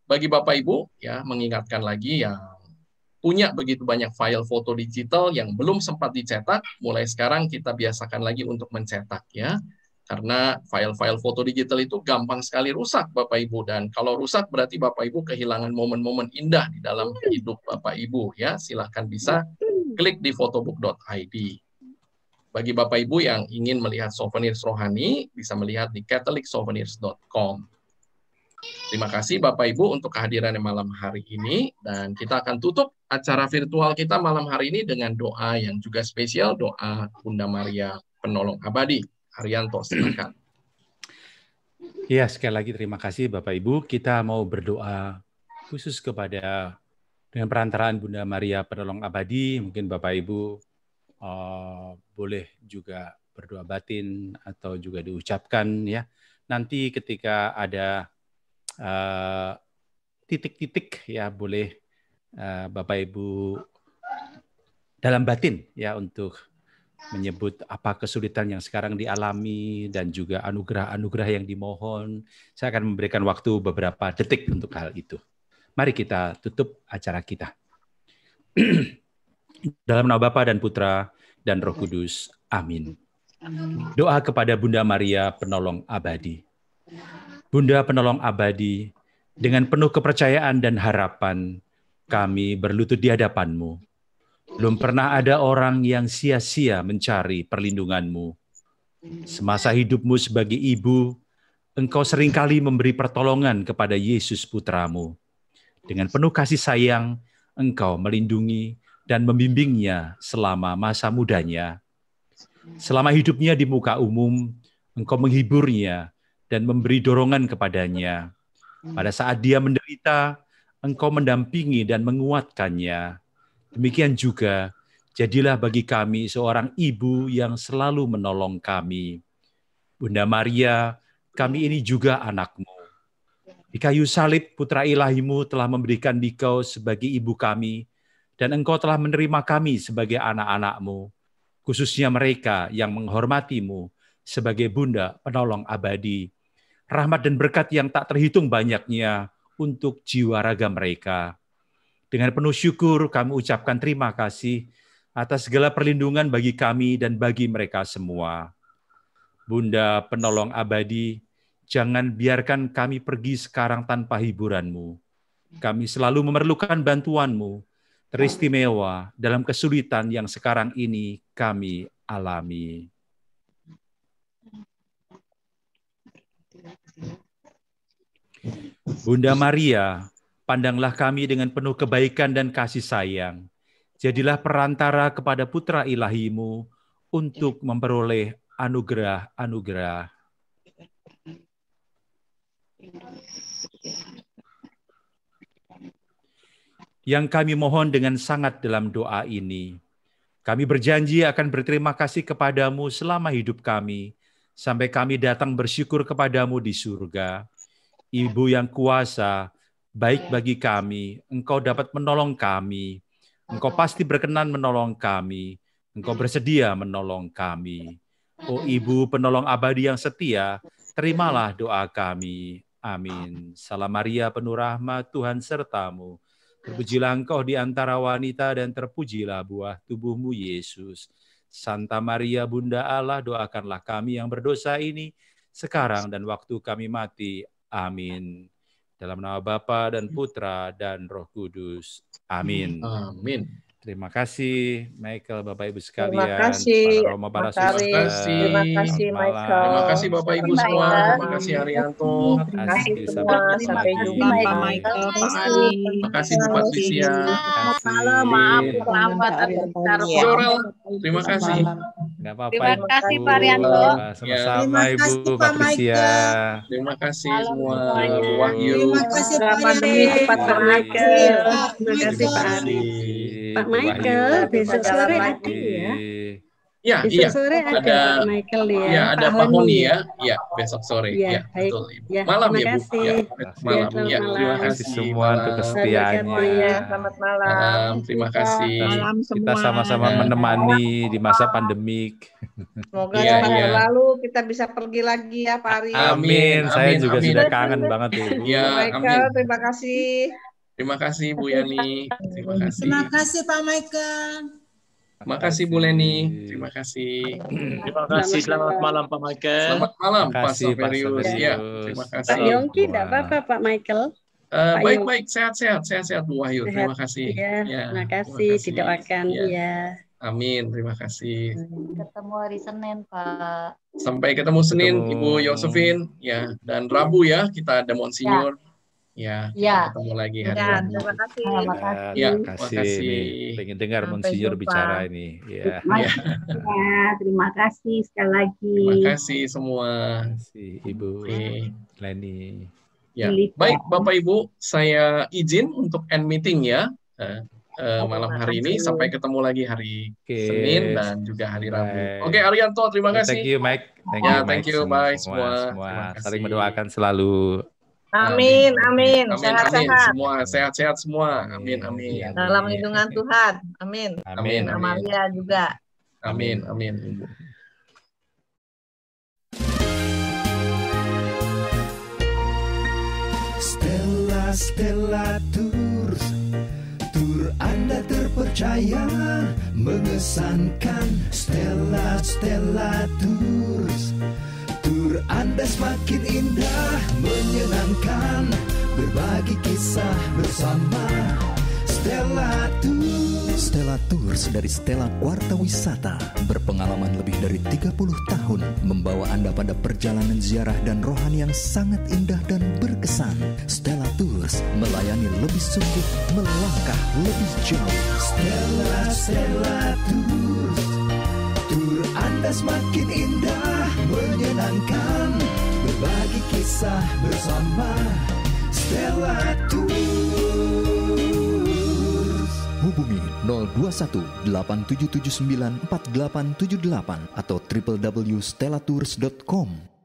Bagi Bapak Ibu, ya mengingatkan lagi yang punya begitu banyak file foto digital yang belum sempat dicetak, mulai sekarang kita biasakan lagi untuk mencetak ya. Karena file-file foto digital itu gampang sekali rusak Bapak Ibu, dan kalau rusak berarti Bapak Ibu kehilangan momen-momen indah di dalam hidup Bapak Ibu ya. Silahkan bisa klik di photobook.id. Bagi Bapak Ibu yang ingin melihat souvenir rohani, bisa melihat di catholicsouvenirs.com. Terima kasih Bapak Ibu untuk kehadirannya malam hari ini, dan kita akan tutup acara virtual kita malam hari ini dengan doa yang juga spesial, doa Bunda Maria Penolong Abadi. Arianto, silakan. Ya, sekali lagi terima kasih Bapak Ibu. Kita mau berdoa khusus kepada Dengan perantaraan Bunda Maria Penolong Abadi, mungkin Bapak Ibu boleh juga berdoa batin atau juga diucapkan ya. Nanti ketika ada titik-titik ya boleh Bapak Ibu dalam batin ya untuk menyebut apa kesulitan yang sekarang dialami dan juga anugerah-anugerah yang dimohon. Saya akan memberikan waktu beberapa detik untuk hal itu. Mari kita tutup acara kita. Dalam nama Bapa dan Putra dan Roh Kudus. Amin. Doa kepada Bunda Maria Penolong Abadi. Bunda Penolong Abadi, dengan penuh kepercayaan dan harapan, kami berlutut di hadapan-Mu. Belum pernah ada orang yang sia-sia mencari perlindungan-Mu. Semasa hidup-Mu sebagai ibu, Engkau seringkali memberi pertolongan kepada Yesus Putra-Mu. Dengan penuh kasih sayang, Engkau melindungi dan membimbingnya selama masa mudanya. Selama hidupnya di muka umum, Engkau menghiburnya dan memberi dorongan kepadanya. Pada saat dia menderita, Engkau mendampingi dan menguatkannya. Demikian juga, jadilah bagi kami seorang ibu yang selalu menolong kami. Bunda Maria, kami ini juga anak-Mu. Di kayu salib, Putra Ilahi-Mu telah memberikan Dikau sebagai ibu kami, dan Engkau telah menerima kami sebagai anak-anak-Mu, khususnya mereka yang menghormati-Mu sebagai Bunda Penolong Abadi. Rahmat dan berkat yang tak terhitung banyaknya untuk jiwa raga mereka. Dengan penuh syukur kami ucapkan terima kasih atas segala perlindungan bagi kami dan bagi mereka semua. Bunda Penolong Abadi, jangan biarkan kami pergi sekarang tanpa hiburan-Mu. Kami selalu memerlukan bantuan-Mu, teristimewa dalam kesulitan yang sekarang ini kami alami. Bunda Maria, pandanglah kami dengan penuh kebaikan dan kasih sayang. Jadilah perantara kepada Putra Ilahi-Mu untuk memperoleh anugerah-anugerah. Yang kami mohon dengan sangat dalam doa ini, kami berjanji akan berterima kasih kepadamu selama hidup kami, sampai kami datang bersyukur kepadamu di surga. Ibu yang kuasa, baik bagi kami, Engkau dapat menolong kami. Engkau pasti berkenan menolong kami. Engkau bersedia menolong kami. Oh Ibu Penolong Abadi yang setia, terimalah doa kami. Amin. Salam Maria, penuh rahmat, Tuhan sertamu. Terpujilah Engkau di antara wanita dan terpujilah buah tubuhmu, Yesus. Santa Maria, Bunda Allah, doakanlah kami yang berdosa ini, sekarang dan waktu kami mati. Amin. Dalam nama Bapa dan Putra dan Roh Kudus. Amin. Amin. Terima kasih Michael, Bapak Ibu sekalian. Terima kasih. Para Romo, para Terima Suster. kasih. Terima kasih, Michael. Terima kasih Bapak Ibu semua. Terima kasih Arianto. Terima kasih semua. Sampai jumpa, Pak Michael. Terima kasih Bu Patricia. Selamat malam, maaf terlambat Jorel, terima kasih. Nggak apa-apa, Terima Ibu. kasih, Pak Rianto. Sama-sama Terima Ibu kasih, Pak Patricia. Terima kasih Malam semua. semuanya. Bu Wahyu. Terima kasih Pak pandemi Ari. cepat Terima berakhir. kasih, Terima kasih Pak Ari. Pak Michael, besok sore ada ya? Ya, Besok iya. sore ada Ada Pak Michael ya. Ya, ada Pak Honi ya. Ya, besok sore. Iya, Ya, baik. betul Ibu. Ya, Malam terima ya, Bu. kasih. Ya, Kasih. malam. Selamat Ya, malam. terima Terima kasih kasih semua untuk malam. kesetiaannya. Selamat malam. Malam, terima kasih. Malam semua. Kita sama-sama menemani di masa pandemik. Semoga Iya, cepat iya. berlalu kita bisa pergi lagi ya Pak Ari. Amin. Saya Amin, juga amin. sudah kangen banget Ibu. Ya, Michael, amin. terima kasih. Terima kasih Bu Yani. Terima kasih. Terima kasih Pak Michael. Terima kasih Bu Leni. Terima kasih. Terima kasih. Selamat malam Pak Michael. Selamat malam Terima Pak kasih, Pak Saverius. Saverius. Ya, terima Pak kasih. Yongki tidak apa-apa Pak Michael. Pak Baik-baik, sehat-sehat Bu Wahyu. Terima kasih. Ya, Ya, terima kasih. Didoakan Ya. ya. Amin, terima kasih. Ketemu hari Senin, Pak. Sampai ketemu Senin, Ketemu. Ibu Yosefin. Ya, dan Rabu ya kita ada Monsinyur. Ya, Ya. kita ketemu lagi hari Ya, Rabu. terima kasih. Terima Ya, kasih. Ya, terima kasih. makasih. Nih, pengen dengar Sampai Monsinyur jumpa. bicara ini. Ya. Ya, Terima kasih sekali lagi. terima kasih semua. Terima kasih Ibu Oke. Leni. Ya, baik Bapak Ibu, saya izin untuk end meeting ya. malam hari ini. Sampai ketemu lagi hari Senin dan juga hari Rabu. Baik. Oke, Arianto, terima kasih. Thank you, Mike. Thank you, bye semua. Semua saling mendoakan selalu. Amin, amin. Amin, Sehat-sehat. semua sehat-sehat semua. Amin, amin. Dalam lindungan Tuhan. Amin. Amin, amin. Amalia juga. Amin, amin. Stella Tours, tur Anda terpercaya, mengesankan. Stella Tours, tur Anda semakin indah, menyenangkan, berbagi kisah bersama. Stella Tours. Stella Tours dari Stella Warta Wisata berpengalaman lebih dari 30 tahun membawa Anda pada perjalanan ziarah dan rohani yang sangat indah dan berkesan. Stella Tours melayani lebih sungguh, melangkah lebih jauh. Stella Tours, tur Anda semakin indah, menyenangkan, berbagi kisah bersama. Stella Tours. Hubungi 021 8779 4878 atau www.stellatours.com.